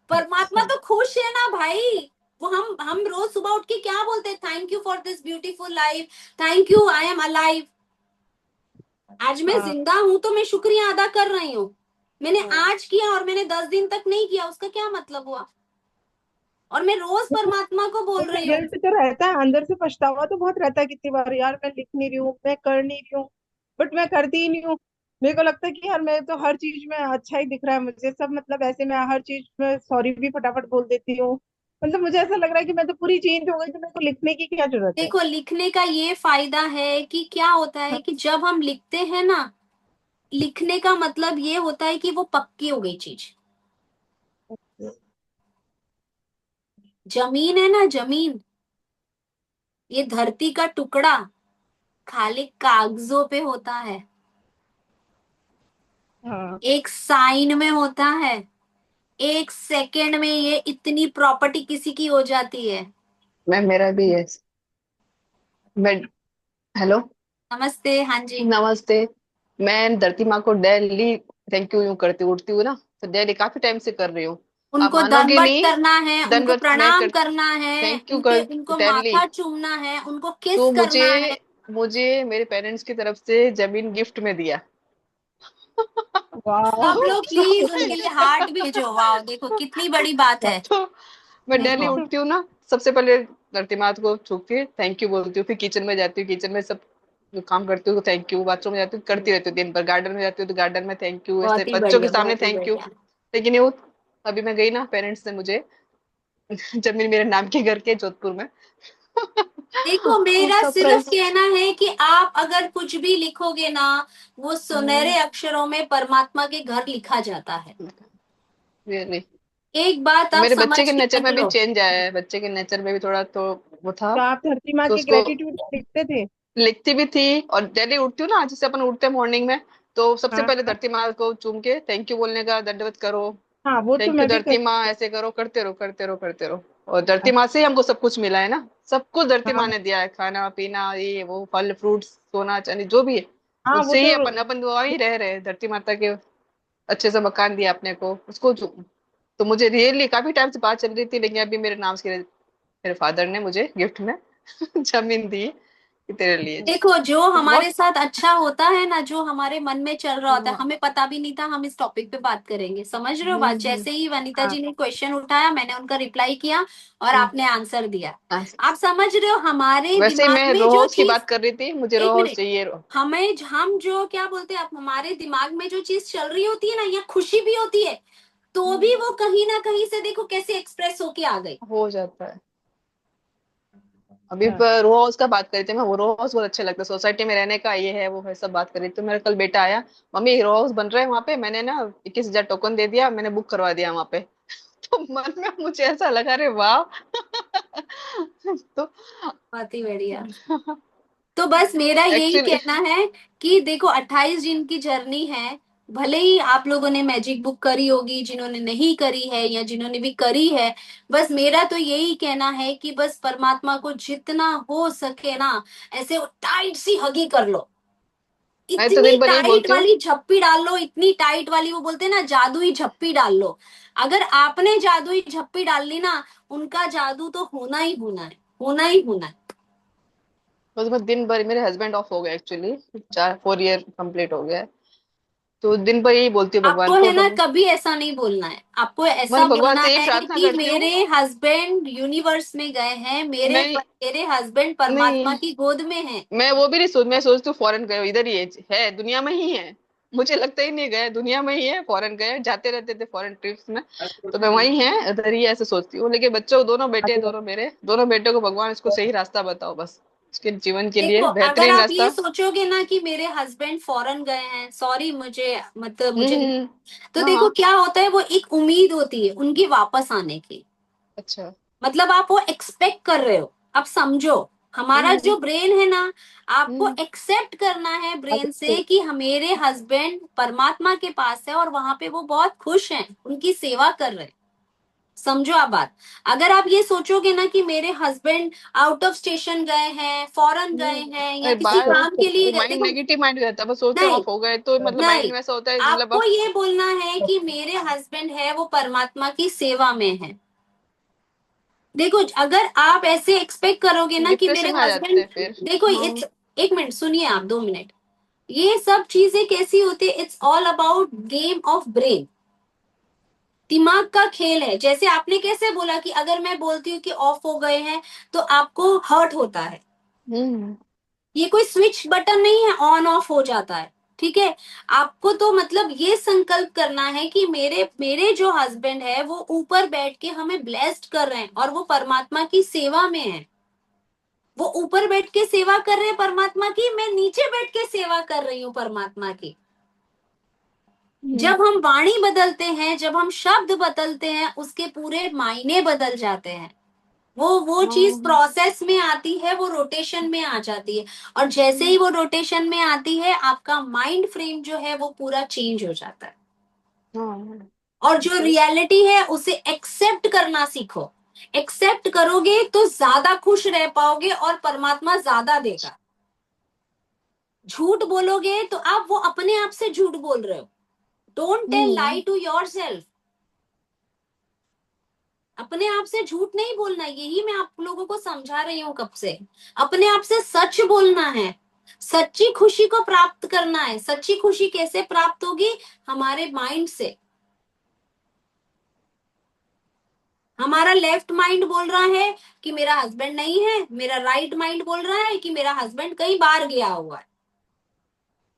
परमात्मा अच्छा। तो खुश है ना भाई। वो हम रोज सुबह उठ के क्या बोलते हैं, thank you for this beautiful life, thank you I am alive. आज मैं हाँ जिंदा हूं तो मैं शुक्रिया अदा कर रही हूँ। मैंने हाँ। आज किया और मैंने 10 दिन तक नहीं किया, उसका क्या मतलब हुआ। और मैं रोज परमात्मा को बोल रही हूँ। गिल्ट तो रहता है, अंदर से पछतावा तो बहुत रहता है कितनी बार, यार मैं लिख नहीं रही हूँ, मैं कर नहीं रही हूँ, बट मैं करती ही नहीं हूँ। मेरे को लगता है कि यार मैं तो हर चीज में अच्छा ही दिख रहा है मुझे सब, मतलब ऐसे मैं हर चीज में सॉरी भी फटाफट बोल देती हूँ। मतलब मुझे ऐसा लग रहा है कि मैं तो पूरी चेंज हो गई, तो मेरे को लिखने की क्या जरूरत है। देखो लिखने का ये फायदा है कि क्या होता है कि जब हम लिखते हैं ना, लिखने का मतलब ये होता है कि वो पक्की हो गई चीज। जमीन है ना, जमीन, ये धरती का टुकड़ा खाली कागजों पे होता है, हाँ। एक साइन में होता है, 1 सेकेंड में ये इतनी प्रॉपर्टी किसी की हो जाती है। मैम मेरा भी है। मैं हेलो। नमस्ते, हाँ जी। नमस्ते। मैं धरती माँ को डेली थैंक यू यूं करती हूँ, उठती हूँ ना, तो डेली काफी टाइम से कर रही हूँ। आप उनको मानोगे दंडवत नहीं। करना है, उनको दंडवत मैं प्रणाम कर करना है, थैंक यू उनके कर उनको डेली। माथा चूमना है, उनको किस तो मुझे करना है। मुझे मेरे पेरेंट्स की तरफ से जमीन गिफ्ट में दिया। वाह। सब लोग प्लीज उनके लिए हार्ट भेजो, वाह देखो कितनी बड़ी बात है। तो मैं डेली देखो उठती हूँ ना, सबसे पहले धरती माँ को छू के थैंक यू बोलती हूँ, फिर किचन में जाती हूँ, किचन में सब जो काम करती हूँ थैंक यू, बाथरूम में जाती हूँ करती रहती हूँ दिन भर, गार्डन में जाती हूँ तो गार्डन में थैंक यू, ऐसे बहुत ही बच्चों के बढ़िया, सामने बहुत ही थैंक यू। बढ़िया। लेकिन ये वो अभी मैं गई ना, पेरेंट्स ने मुझे जमीन मेरे नाम के घर के जोधपुर में देखो मेरा सिर्फ सरप्राइज। कहना है कि आप अगर कुछ भी लिखोगे ना, वो सुनहरे हम्म, अक्षरों में परमात्मा के घर लिखा जाता है। really। एक बात और आप मेरे बच्चे समझ के के नेचर में भी चलो। चेंज आया है, बच्चे के नेचर में भी थोड़ा तो वो था। तो आप धरती माँ तो की उसको ग्रेटिट्यूड लिखते थे? लिखती भी थी, और डेली उठती हूँ ना, जैसे अपन उठते हैं मॉर्निंग में, तो सबसे हाँ पहले हाँ धरती माँ को चूम के थैंक यू बोलने का, दंडवत करो, हाँ, वो तो थैंक यू मैं भी धरती करती माँ, हूँ। ऐसे करो, करते रहो करते रहो करते रहो। और धरती माँ अच्छा। से ही हमको सब कुछ मिला है ना, सब कुछ धरती माँ हाँ ने दिया है, खाना पीना ये वो फल फ्रूट्स सोना चांदी जो भी है, हाँ, वो उससे ही तो अपन दुआ ही रह रहे हैं, धरती माता के अच्छे से मकान दिया अपने को उसको तो मुझे रियली काफी टाइम से बात चल रही थी, लेकिन अभी मेरे नाम से मेरे फादर ने मुझे गिफ्ट में जमीन दी कि तेरे लिए। देखो जो तो हमारे बहुत साथ अच्छा होता है ना, जो हमारे मन में चल रहा होता है, हम्म, हमें पता भी नहीं था हम इस टॉपिक पे बात करेंगे, समझ रहे हो बात। हम्म, जैसे ही वनीता हाँ। जी ने क्वेश्चन उठाया, मैंने उनका रिप्लाई किया और हम्म। आपने आंसर दिया। हाँ, आप समझ रहे हो हमारे वैसे ही दिमाग मैं में जो रोज की चीज, बात कर रही थी, मुझे एक रोज मिनट, चाहिए हम जो क्या बोलते हैं, आप हमारे दिमाग में जो चीज चल रही होती है ना, या खुशी भी होती है, तो भी हम्म, वो कहीं ना कहीं से देखो कैसे एक्सप्रेस होके आ गई। हो जाता है। अभी हाँ रो हाउस का बात करी थी मैं, वो रो हाउस बहुत अच्छे लगता है, सोसाइटी में रहने का, ये है वो है, सब बात करी। तो मेरा कल बेटा आया, मम्मी रो हाउस बन रहा है वहां पे, मैंने ना 21,000 टोकन दे दिया, मैंने बुक करवा दिया वहां पे। तो मन में मुझे ऐसा लगा, अरे वाह। तो बहुत ही बढ़िया। तो बस मेरा यही एक्चुअली कहना है कि देखो 28 दिन की जर्नी है। भले ही आप लोगों ने मैजिक बुक करी होगी, जिन्होंने नहीं करी है या जिन्होंने भी करी है, बस मेरा तो यही कहना है कि बस परमात्मा को जितना हो सके ना, ऐसे टाइट सी हगी कर लो। मैं तो इतनी दिन भर यही टाइट बोलती हूँ। वाली झप्पी डाल लो, इतनी टाइट वाली, वो बोलते हैं ना जादुई झप्पी डाल लो। अगर आपने जादुई झप्पी डाल ली ना, उनका जादू तो होना ही होना है, होना ही होना है। बस मैं दिन भर, मेरे हस्बैंड ऑफ हो गए एक्चुअली, 4 ईयर कंप्लीट हो गया है। तो दिन भर यही बोलती हूँ आपको भगवान को, है ना भगवान। कभी ऐसा नहीं बोलना है, आपको मैं ऐसा भगवान बोलना से यही है प्रार्थना कि करती हूँ। मेरे हस्बैंड यूनिवर्स में गए हैं, नहीं, मेरे हस्बैंड नहीं, परमात्मा की गोद में हैं। मैं वो भी नहीं सोच, मैं सोचती हूँ फॉरेन गए हो, इधर ही है, दुनिया में ही है। मुझे लगता ही नहीं गए, दुनिया में ही है, फॉरेन गए, जाते रहते थे फॉरेन ट्रिप्स में। तो मैं वही है, इधर ही है, ऐसे सोचती हूँ। लेकिन बच्चों, दोनों बेटे, दोनों मेरे, दोनों बेटों को भगवान इसको सही रास्ता बताओ बस, उसके जीवन के देखो लिए अगर बेहतरीन आप ये रास्ता। सोचोगे ना कि मेरे हस्बैंड फॉरेन गए हैं, सॉरी मुझे मतलब मुझे हम्म, तो देखो हाँ, क्या होता है, वो एक उम्मीद होती है उनकी वापस आने की। अच्छा। मतलब आप वो एक्सपेक्ट कर रहे हो। अब समझो, हमारा हम्म, जो ब्रेन है ना, आपको हम्म, एक्सेप्ट करना है ब्रेन से कि मेरे हस्बैंड परमात्मा के पास है और वहां पे वो बहुत खुश हैं, उनकी सेवा कर रहे हैं। समझो आप बात। अगर आप ये सोचोगे ना कि मेरे हस्बैंड आउट ऑफ स्टेशन गए हैं, फॉरेन गए हैं या अरे किसी बात, काम के लिए वो गए, माइंड, देखो नेगेटिव माइंड रहता है, बस सोचते हैं नहीं, ऑफ हो गए तो, मतलब नहीं, माइंड वैसा होता है, मतलब आपको ये बोलना है कि मेरे हस्बैंड है वो परमात्मा की सेवा में है। देखो अगर आप ऐसे एक्सपेक्ट करोगे ना कि मेरे डिप्रेशन में आ जाते हस्बैंड, हैं फिर। देखो हाँ, इट्स, एक मिनट सुनिए आप, 2 मिनट। ये सब चीजें कैसी होती है, it's all about game of brain, दिमाग का खेल है। जैसे आपने कैसे बोला कि अगर मैं बोलती हूँ कि ऑफ हो गए हैं तो आपको हर्ट होता है, हम्म, ये कोई स्विच बटन नहीं है, ऑन ऑफ हो जाता है। ठीक है, आपको तो मतलब ये संकल्प करना है कि मेरे मेरे जो हस्बैंड है वो ऊपर बैठ के हमें ब्लेस्ड कर रहे हैं और वो परमात्मा की सेवा में है। वो ऊपर बैठ के सेवा कर रहे हैं परमात्मा की, मैं नीचे बैठ के सेवा कर रही हूँ परमात्मा की। हम्म, जब हम वाणी बदलते हैं, जब हम शब्द बदलते हैं, उसके पूरे मायने बदल जाते हैं। वो चीज हाँ, प्रोसेस में आती है, वो रोटेशन में आ जाती है। और जैसे ही वो रोटेशन में आती है, आपका माइंड फ्रेम जो है वो पूरा चेंज हो जाता है। हाँ, और जो रियलिटी है उसे एक्सेप्ट करना सीखो। एक्सेप्ट करोगे तो ज्यादा खुश रह पाओगे और परमात्मा ज्यादा देगा। झूठ बोलोगे तो आप वो अपने आप से झूठ बोल रहे हो। Don't tell hmm, lie to yourself. अपने आप से झूठ नहीं बोलना, यही मैं आप लोगों को समझा रही हूं कब से। अपने आप से सच बोलना है, सच्ची खुशी को प्राप्त करना है। सच्ची खुशी कैसे प्राप्त होगी, हमारे माइंड से। हमारा लेफ्ट माइंड बोल रहा है कि मेरा हस्बैंड नहीं है, मेरा राइट माइंड बोल रहा है कि मेरा हस्बैंड कहीं बाहर गया हुआ है।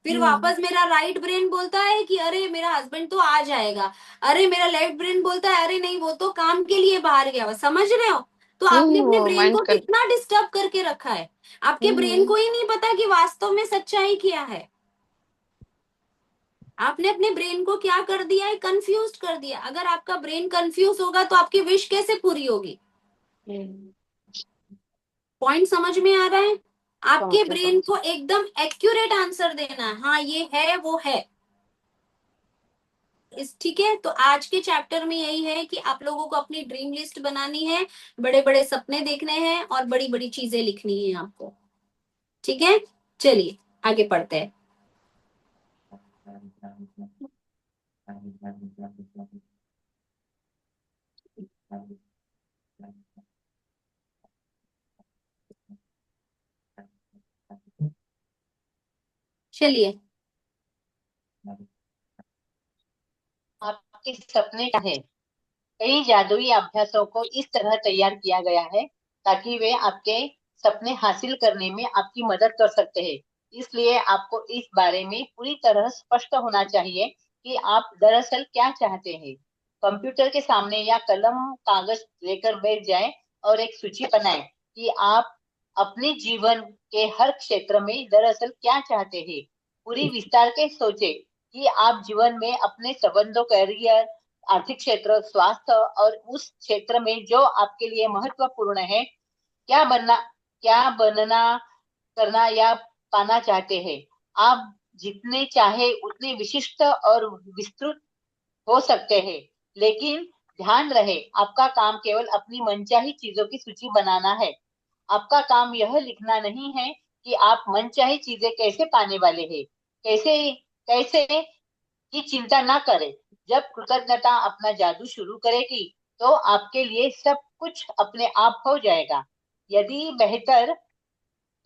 फिर हम्म, वापस मेरा राइट ब्रेन बोलता है कि अरे मेरा हस्बैंड तो आ जाएगा। अरे मेरा लेफ्ट ब्रेन बोलता है अरे नहीं, वो तो काम के लिए बाहर गया हुआ। समझ रहे हो? तो आपने अपने वो ब्रेन माइंड को कर। कितना डिस्टर्ब करके रखा है। आपके ब्रेन हम्म, को ही नहीं पता कि वास्तव में सच्चाई क्या है। आपने अपने ब्रेन को क्या कर दिया है, कंफ्यूज कर दिया। अगर आपका ब्रेन कंफ्यूज होगा तो आपकी विश कैसे पूरी होगी? हम्म, पॉइंट समझ में आ रहा है? समझ आपके गया, ब्रेन समझ को एकदम एक्यूरेट आंसर देना है, हाँ ये है वो है। इस ठीक है, तो आज के चैप्टर में यही है कि आप लोगों को अपनी ड्रीम लिस्ट बनानी है, बड़े बड़े सपने देखने हैं और बड़ी बड़ी चीजें लिखनी है आपको। ठीक है, चलिए आगे पढ़ते हैं। चलिए। आपके सपने क्या है? कई जादुई अभ्यासों को इस तरह तैयार किया गया है ताकि वे आपके सपने हासिल करने में आपकी मदद कर सकते हैं। इसलिए आपको इस बारे में पूरी तरह स्पष्ट होना चाहिए कि आप दरअसल क्या चाहते हैं। कंप्यूटर के सामने या कलम कागज लेकर बैठ जाएं और एक सूची बनाएं कि आप अपने जीवन के हर क्षेत्र में दरअसल क्या चाहते हैं। पूरी विस्तार के सोचे कि आप जीवन में अपने संबंधों, करियर, आर्थिक क्षेत्र, स्वास्थ्य और उस क्षेत्र में जो आपके लिए महत्वपूर्ण है, क्या बनना क्या बनना करना या पाना चाहते हैं। आप जितने चाहे उतने विशिष्ट और विस्तृत हो सकते हैं, लेकिन ध्यान रहे आपका काम केवल अपनी मनचाही चीजों की सूची बनाना है। आपका काम यह लिखना नहीं है कि आप मनचाही चीजें कैसे पाने वाले हैं। कैसे कैसे की चिंता ना करें। जब कृतज्ञता अपना जादू शुरू करेगी तो आपके लिए सब कुछ अपने आप हो जाएगा। यदि बेहतर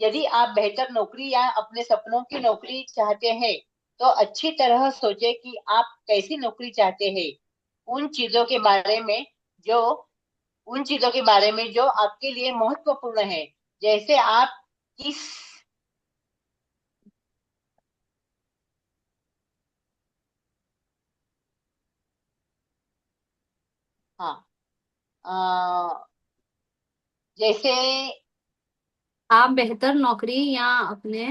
यदि आप बेहतर नौकरी या अपने सपनों की नौकरी चाहते हैं, तो अच्छी तरह सोचें कि आप कैसी नौकरी चाहते हैं। उन चीजों के बारे में जो उन चीजों के बारे में जो आपके लिए महत्वपूर्ण है। जैसे आप किस हाँ जैसे आप बेहतर नौकरी या अपने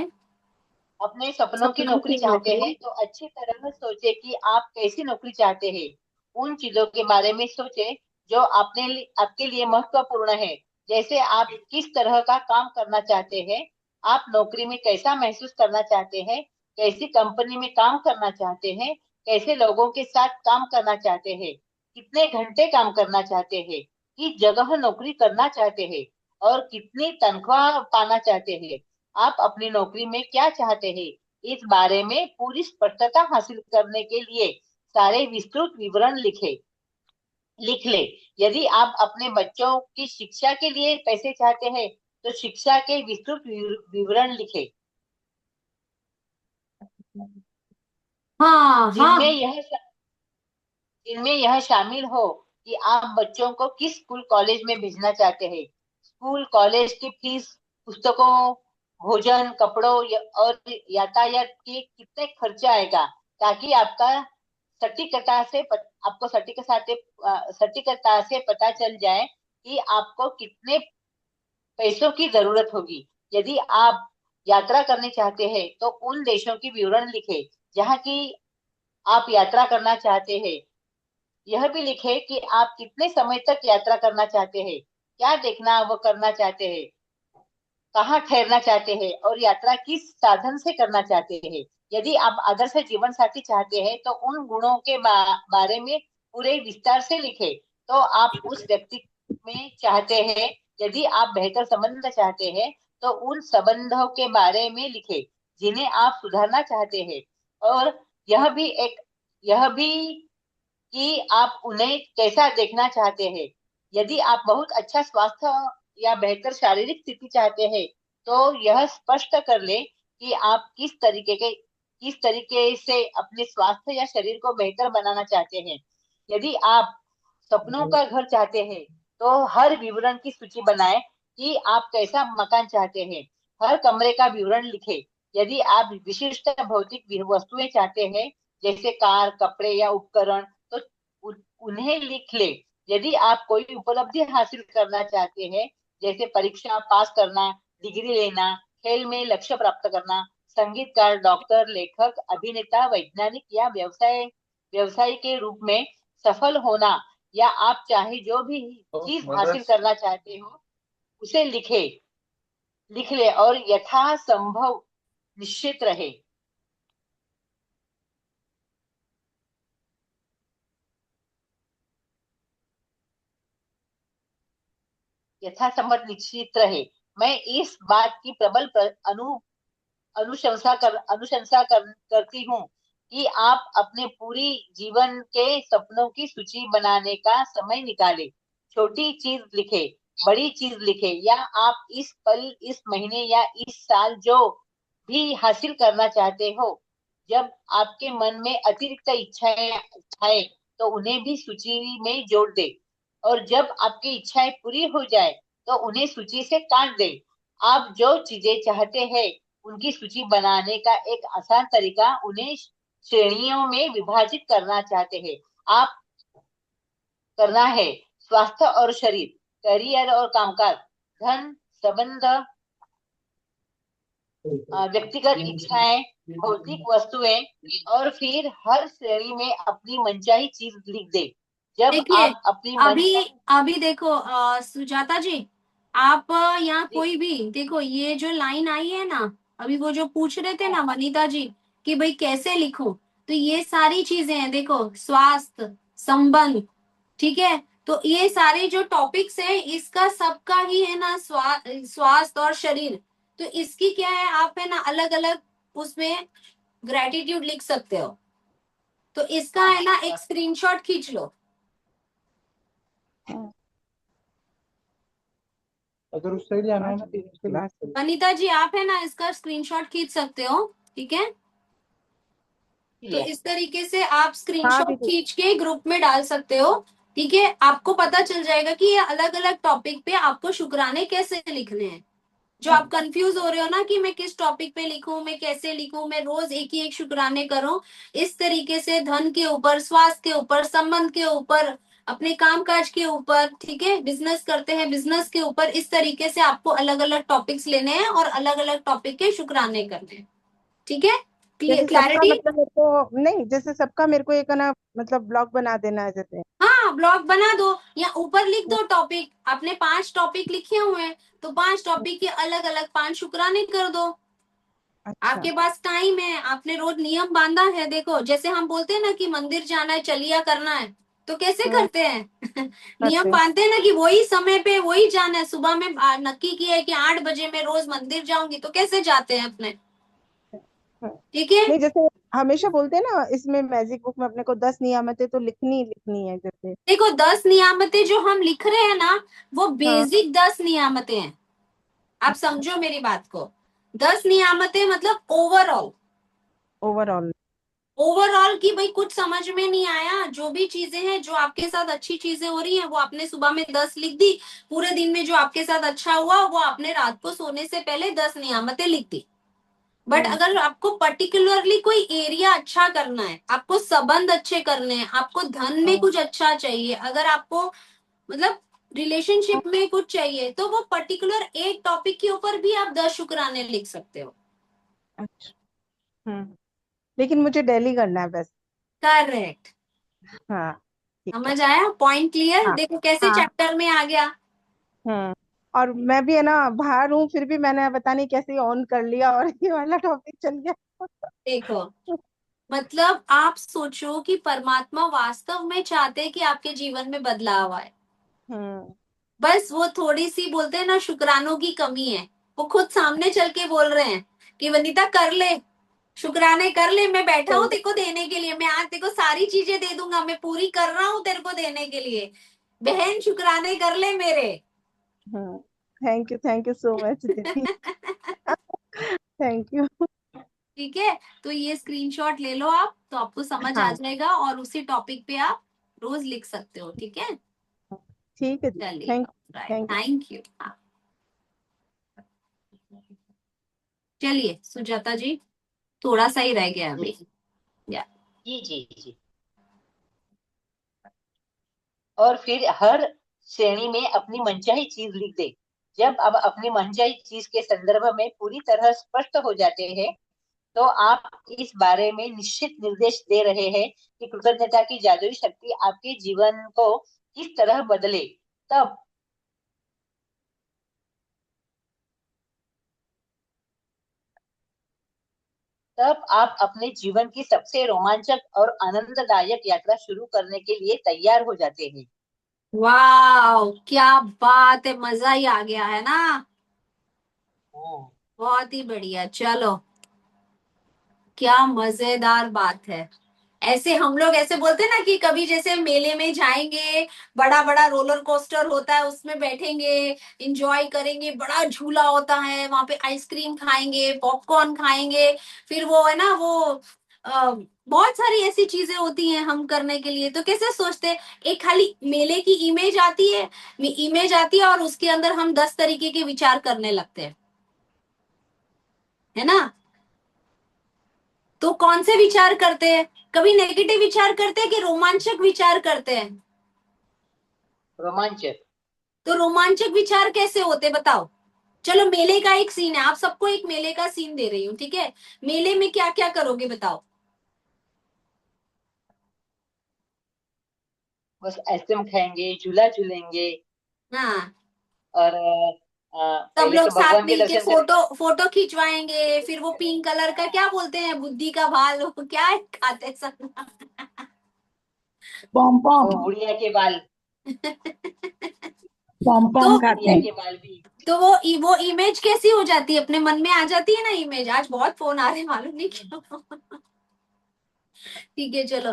अपने सपनों की सपनों नौकरी की चाहते नौकरी। हैं, तो अच्छी तरह सोचे कि आप कैसी नौकरी चाहते हैं। उन चीजों के बारे में सोचे जो आपके लिए महत्वपूर्ण है। जैसे आप किस तरह का काम करना चाहते हैं, आप नौकरी में कैसा महसूस करना चाहते हैं, कैसी कंपनी में काम करना चाहते हैं, कैसे लोगों के साथ काम करना चाहते हैं, कितने घंटे काम करना चाहते हैं, किस जगह नौकरी करना चाहते हैं और कितनी तनख्वाह पाना चाहते हैं। आप अपनी नौकरी में क्या चाहते हैं, इस बारे में पूरी स्पष्टता हासिल करने के लिए सारे विस्तृत विवरण लिख ले। यदि आप अपने बच्चों की शिक्षा के लिए पैसे चाहते हैं, तो शिक्षा के विस्तृत विवरण लिखे, हाँ जिनमें हाँ। यह जिनमें यह शामिल हो कि आप बच्चों को किस स्कूल कॉलेज में भेजना चाहते हैं, स्कूल कॉलेज की फीस, पुस्तकों, भोजन, कपड़ों और यातायात के कितने खर्चा आएगा, ताकि सटीकता से आपको सटीकता से पता चल जाए कि आपको कितने पैसों की जरूरत होगी। यदि आप यात्रा करनी चाहते हैं, तो उन देशों की विवरण लिखें जहाँ की आप यात्रा करना चाहते हैं। यह भी लिखे कि आप कितने समय तक यात्रा करना चाहते हैं, क्या देखना वो करना चाहते हैं, कहाँ ठहरना चाहते हैं और यात्रा किस साधन से करना चाहते हैं। यदि आप आदर्श जीवन साथी चाहते हैं, तो उन गुणों के बारे में पूरे विस्तार से लिखे। तो आप उस व्यक्ति में चाहते हैं। यदि आप बेहतर संबंध चाहते हैं, तो उन संबंधों के बारे में लिखे जिन्हें आप सुधारना चाहते हैं। और यह भी एक यह भी कि आप उन्हें कैसा देखना चाहते हैं। यदि आप बहुत अच्छा स्वास्थ्य या बेहतर शारीरिक स्थिति चाहते हैं, तो यह स्पष्ट कर ले कि आप किस तरीके से अपने स्वास्थ्य या शरीर को बेहतर बनाना चाहते हैं। यदि आप सपनों का घर चाहते हैं, तो हर विवरण की सूची बनाएं कि आप कैसा मकान चाहते हैं। हर कमरे का विवरण लिखें। यदि आप विशिष्ट भौतिक वस्तुएं चाहते हैं, जैसे कार, कपड़े या उपकरण, तो उन्हें लिख ले। यदि आप कोई उपलब्धि हासिल करना चाहते हैं, जैसे परीक्षा पास करना, डिग्री लेना, खेल में लक्ष्य प्राप्त करना, संगीतकार, डॉक्टर, लेखक, अभिनेता, वैज्ञानिक या व्यवसायी के रूप में सफल होना, या आप चाहे जो भी चीज हासिल करना चाहते हो, उसे लिख ले और यथासंभव निश्चित रहे। यथासंभव निश्चित रहे। मैं इस बात की प्रबल करती हूँ कि आप अपने पूरी जीवन के सपनों की सूची बनाने का समय निकालें। छोटी चीज लिखे, बड़ी चीज लिखे, या आप इस पल, इस महीने या इस साल जो भी हासिल करना चाहते हो, जब आपके मन में अतिरिक्त इच्छाएं आए, तो उन्हें भी सूची में जोड़ दे। और जब आपकी इच्छाएं पूरी हो जाए, तो उन्हें सूची से काट दे। आप जो चीजें चाहते हैं, उनकी सूची बनाने का एक आसान तरीका उन्हें श्रेणियों में विभाजित करना चाहते हैं। आप करना है स्वास्थ्य और शरीर, करियर और कामकाज, धन, संबंध, व्यक्तिगत इच्छाएं, भौतिक वस्तुएं, और फिर हर श्रेणी में अपनी मनचाही चीज लिख दे। जब देखिए, आप अपनी अभी मनचाही अभी देखो सुजाता जी, आप यहाँ कोई भी देखो, ये जो लाइन आई है ना, अभी वो जो पूछ रहे थे ना वनीता जी कि भाई कैसे लिखूं, तो ये सारी चीजें हैं, देखो स्वास्थ्य, संबंध, ठीक है, तो ये सारे जो टॉपिक्स है इसका सबका ही है ना, स्वास्थ्य और शरीर, तो इसकी क्या है, आप है ना अलग अलग उसमें ग्रेटिट्यूड लिख सकते हो, तो इसका है ना एक स्क्रीनशॉट खींच लो। अगर उस साइड जाना है ना तो क्लास वनीता जी आप है ना इसका स्क्रीनशॉट खींच सकते हो, ठीक है, तो इस तरीके से आप हाँ स्क्रीनशॉट दीदी। खींच के ग्रुप में डाल सकते हो, ठीक है, आपको पता चल जाएगा कि ये अलग अलग टॉपिक पे आपको शुक्राने कैसे लिखने हैं। जो आप कंफ्यूज हो रहे हो ना कि मैं किस टॉपिक पे लिखूं, मैं कैसे लिखूं, मैं रोज एक ही एक शुक्राने करूं, इस तरीके से धन के ऊपर, स्वास्थ्य के ऊपर, संबंध के ऊपर, अपने काम काज के ऊपर, ठीक है, बिजनेस करते हैं बिजनेस के ऊपर, इस तरीके से आपको अलग अलग टॉपिक्स लेने हैं और अलग अलग टॉपिक के शुक्राने करने हैं, ठीक है, जैसे सबका क्लैरिटी। मतलब मेरे को नहीं, जैसे सबका मेरे को एक है ना मतलब ब्लॉग बना देना है जैसे। हाँ ब्लॉग बना दो, या ऊपर लिख दो टॉपिक, आपने 5 टॉपिक लिखे हुए हैं, तो 5 टॉपिक के अलग अलग 5 शुक्राने कर दो। अच्छा। आपके पास टाइम है, आपने रोज नियम बांधा है, देखो जैसे हम बोलते हैं ना कि मंदिर जाना है, चलिया करना है, तो कैसे हम्म। करते हैं नियम करते। बांधते हैं ना कि वही समय पे वही जाना है, सुबह में नक्की किया है कि 8 बजे मैं रोज मंदिर जाऊंगी, तो कैसे जाते हैं अपने, हम्म। ठीक है। नहीं, जैसे हमेशा बोलते हैं ना इसमें मैजिक बुक में अपने को 10 नियामतें तो लिखनी ही लिखनी है जैसे। देखो 10 नियामतें जो हम लिख रहे हैं ना, वो हाँ। बेसिक 10 नियामतें हैं, आप समझो मेरी बात को, 10 नियामतें मतलब ओवरऑल, ओवरऑल। ओवरऑल की भाई कुछ समझ में नहीं आया, जो भी चीजें हैं, जो आपके साथ अच्छी चीजें हो रही हैं, वो आपने सुबह में 10 लिख दी, पूरे दिन में जो आपके साथ अच्छा हुआ वो आपने रात को सोने से पहले 10 नियामतें लिख दी। बट हम्म। अगर आपको पर्टिकुलरली कोई एरिया अच्छा करना है, आपको संबंध अच्छे करने हैं, आपको धन में हाँ। कुछ अच्छा चाहिए, अगर आपको मतलब रिलेशनशिप में कुछ चाहिए, तो वो पर्टिकुलर एक टॉपिक के ऊपर भी आप 10 शुक्राने लिख सकते हो। अच्छा। लेकिन मुझे दिल्ली करना है बस। करेक्ट, हाँ। ठीक है। समझ आया, पॉइंट क्लियर, हाँ। देखो कैसे हाँ। चैप्टर में आ गया। हम्म। और मैं भी है ना बाहर हूँ, फिर भी मैंने पता नहीं कैसे ऑन कर लिया और ये वाला टॉपिक चल गया। देखो मतलब आप सोचो कि परमात्मा वास्तव में चाहते हैं कि आपके जीवन में बदलाव आए, हम्म। बस वो थोड़ी सी बोलते हैं ना शुक्रानों की कमी है, वो खुद सामने चल के बोल रहे हैं कि वनीता कर ले, शुक्राने कर ले, मैं बैठा हूं चल। तेरे को देने के लिए, मैं आज तेरे को सारी चीजें दे दूंगा, मैं पूरी कर रहा हूँ तेरे को देने के लिए, बहन शुक्राने कर ले मेरे हम्म। थैंक यू सो मच दीदी। Thank you. ठीक है, तो ये स्क्रीनशॉट ले लो आप, तो आपको समझ आ हाँ। जाएगा और उसी टॉपिक पे आप रोज लिख सकते हो, ठीक है, ठीक है दीदी। चलिए, thank right, thank you. Thank you. चलिए सुजाता जी, थोड़ा सा ही रह गया जी अभी, या जी जी जी। और फिर हर श्रेणी में अपनी मनचाही चीज लिख दे। जब अब अपनी मनचाही चीज के संदर्भ में पूरी तरह स्पष्ट हो जाते हैं, तो आप इस बारे में निश्चित निर्देश दे रहे हैं कि कृतज्ञता की जादुई शक्ति आपके जीवन को किस तरह बदले। तब तब आप अपने जीवन की सबसे रोमांचक और आनंददायक यात्रा शुरू करने के लिए तैयार हो जाते हैं। वाह क्या बात है, मजा ही आ गया है ना, हम्म। बहुत ही बढ़िया, चलो क्या मजेदार बात है। ऐसे हम लोग ऐसे बोलते हैं ना कि कभी जैसे मेले में जाएंगे, बड़ा बड़ा रोलर कोस्टर होता है उसमें बैठेंगे, एंजॉय करेंगे, बड़ा झूला होता है वहां पे, आइसक्रीम खाएंगे, पॉपकॉर्न खाएंगे, फिर वो है ना वो बहुत सारी ऐसी चीजें होती हैं हम करने के लिए, तो कैसे सोचते हैं, एक खाली मेले की इमेज आती है और उसके अंदर हम 10 तरीके के विचार करने लगते हैं, है ना, तो कौन से विचार करते हैं, कभी नेगेटिव विचार करते हैं कि रोमांचक विचार करते हैं, रोमांचक। तो रोमांचक विचार कैसे होते बताओ। चलो मेले का एक सीन है, आप सबको एक मेले का सीन दे रही हूँ, ठीक है। मेले में क्या क्या करोगे बताओ। बस आइसक्रीम खाएंगे, झूला झूलेंगे, हाँ, और सब पहले लोग तो साथ भगवान के मिलके दर्शन फोटो करेंगे। फोटो खिंचवाएंगे, फिर वो पिंक कलर का क्या बोलते हैं, बुद्धि का भाल, वो क्या है, खाते हैं सब। पॉम पॉम। वो बुढ़िया के बाल, पॉम तो पॉम खाते बुढ़िया हैं। के बाल भी। तो वो इमेज कैसी हो जाती है, अपने मन में आ जाती है ना इमेज। आज बहुत फोन आ रहे हैं, मालूम नहीं क्यों। ठीक है चलो,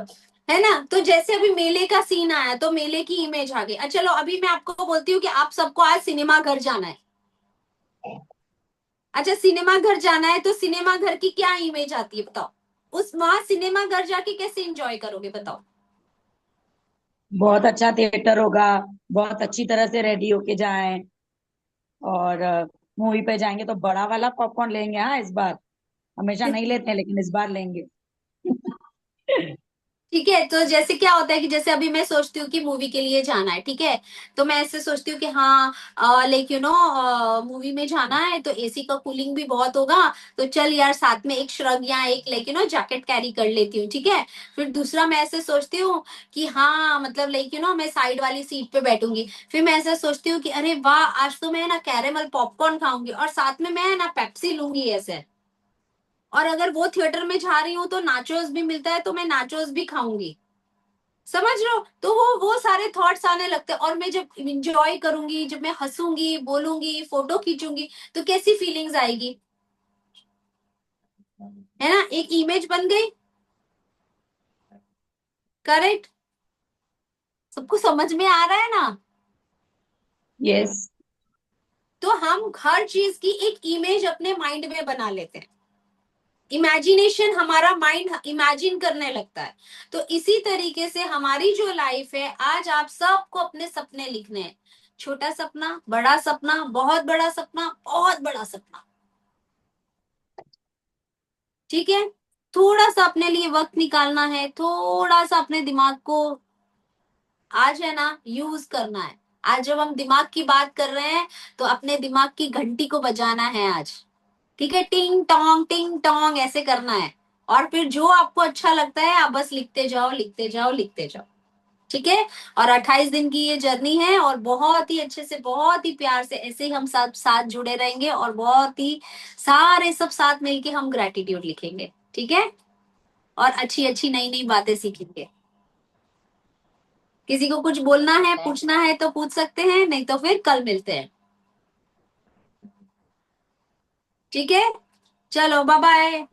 है ना। तो जैसे अभी मेले का सीन आया तो मेले की इमेज आ गई। अच्छा चलो, अभी मैं आपको बोलती हूँ कि आप सबको आज सिनेमा घर जाना है। अच्छा, सिनेमा घर जाना है तो सिनेमा घर की क्या इमेज आती है बताओ। उस वहां सिनेमा घर जाके कैसे एंजॉय करोगे बताओ। बहुत अच्छा थिएटर होगा, बहुत अच्छी तरह से रेडी होके जाएं, और मूवी पे जाएंगे तो बड़ा वाला पॉपकॉर्न लेंगे। हाँ, इस बार हमेशा नहीं लेते हैं, लेकिन इस बार लेंगे। ठीक है, तो जैसे क्या होता है कि जैसे अभी मैं सोचती हूँ कि मूवी के लिए जाना है, ठीक है। तो मैं ऐसे सोचती हूँ कि हाँ, लाइक मूवी में जाना है तो एसी का कूलिंग भी बहुत होगा। तो चल यार, साथ में एक श्रग या एक जैकेट कैरी कर लेती हूँ, ठीक है। फिर दूसरा मैं ऐसे सोचती हूँ कि हाँ, मतलब मैं साइड वाली सीट पे बैठूंगी। फिर मैं ऐसे सोचती हूँ कि अरे वाह, आज तो मैं ना कैरेमल पॉपकॉर्न खाऊंगी और साथ में मैं ना पेप्सी लूंगी ऐसे। और अगर वो थिएटर में जा रही हूँ तो नाचोस भी मिलता है, तो मैं नाचोस भी खाऊंगी। समझ लो, तो वो सारे थॉट्स आने लगते हैं। और मैं जब इंजॉय करूंगी, जब मैं हंसूंगी, बोलूंगी, फोटो खींचूंगी, तो कैसी फीलिंग्स आएगी, है ना। एक इमेज बन गई। करेक्ट। सबको समझ में आ रहा है ना। यस। तो हम हर चीज की एक इमेज अपने माइंड में बना लेते हैं। इमेजिनेशन, हमारा माइंड इमेजिन करने लगता है। तो इसी तरीके से हमारी जो लाइफ है, आज आप सबको अपने सपने लिखने हैं। छोटा सपना, बड़ा सपना, बहुत बड़ा सपना, बहुत बड़ा सपना। ठीक है। थोड़ा सा अपने लिए वक्त निकालना है, थोड़ा सा अपने दिमाग को आज है ना यूज करना है। आज जब हम दिमाग की बात कर रहे हैं, तो अपने दिमाग की घंटी को बजाना है आज। ठीक है, टिंग टोंग ऐसे करना है। और फिर जो आपको अच्छा लगता है, आप बस लिखते जाओ, लिखते जाओ, लिखते जाओ। ठीक है। और 28 दिन की ये जर्नी है, और बहुत ही अच्छे से, बहुत ही प्यार से ऐसे ही हम साथ साथ जुड़े रहेंगे, और बहुत ही सारे सब साथ मिलके हम ग्रेटिट्यूड लिखेंगे। ठीक है। और अच्छी अच्छी नई नई बातें सीखेंगे। किसी को कुछ बोलना है, थैंक पूछना है तो पूछ सकते हैं, नहीं तो फिर कल मिलते हैं। ठीक है, चलो बाय बाय।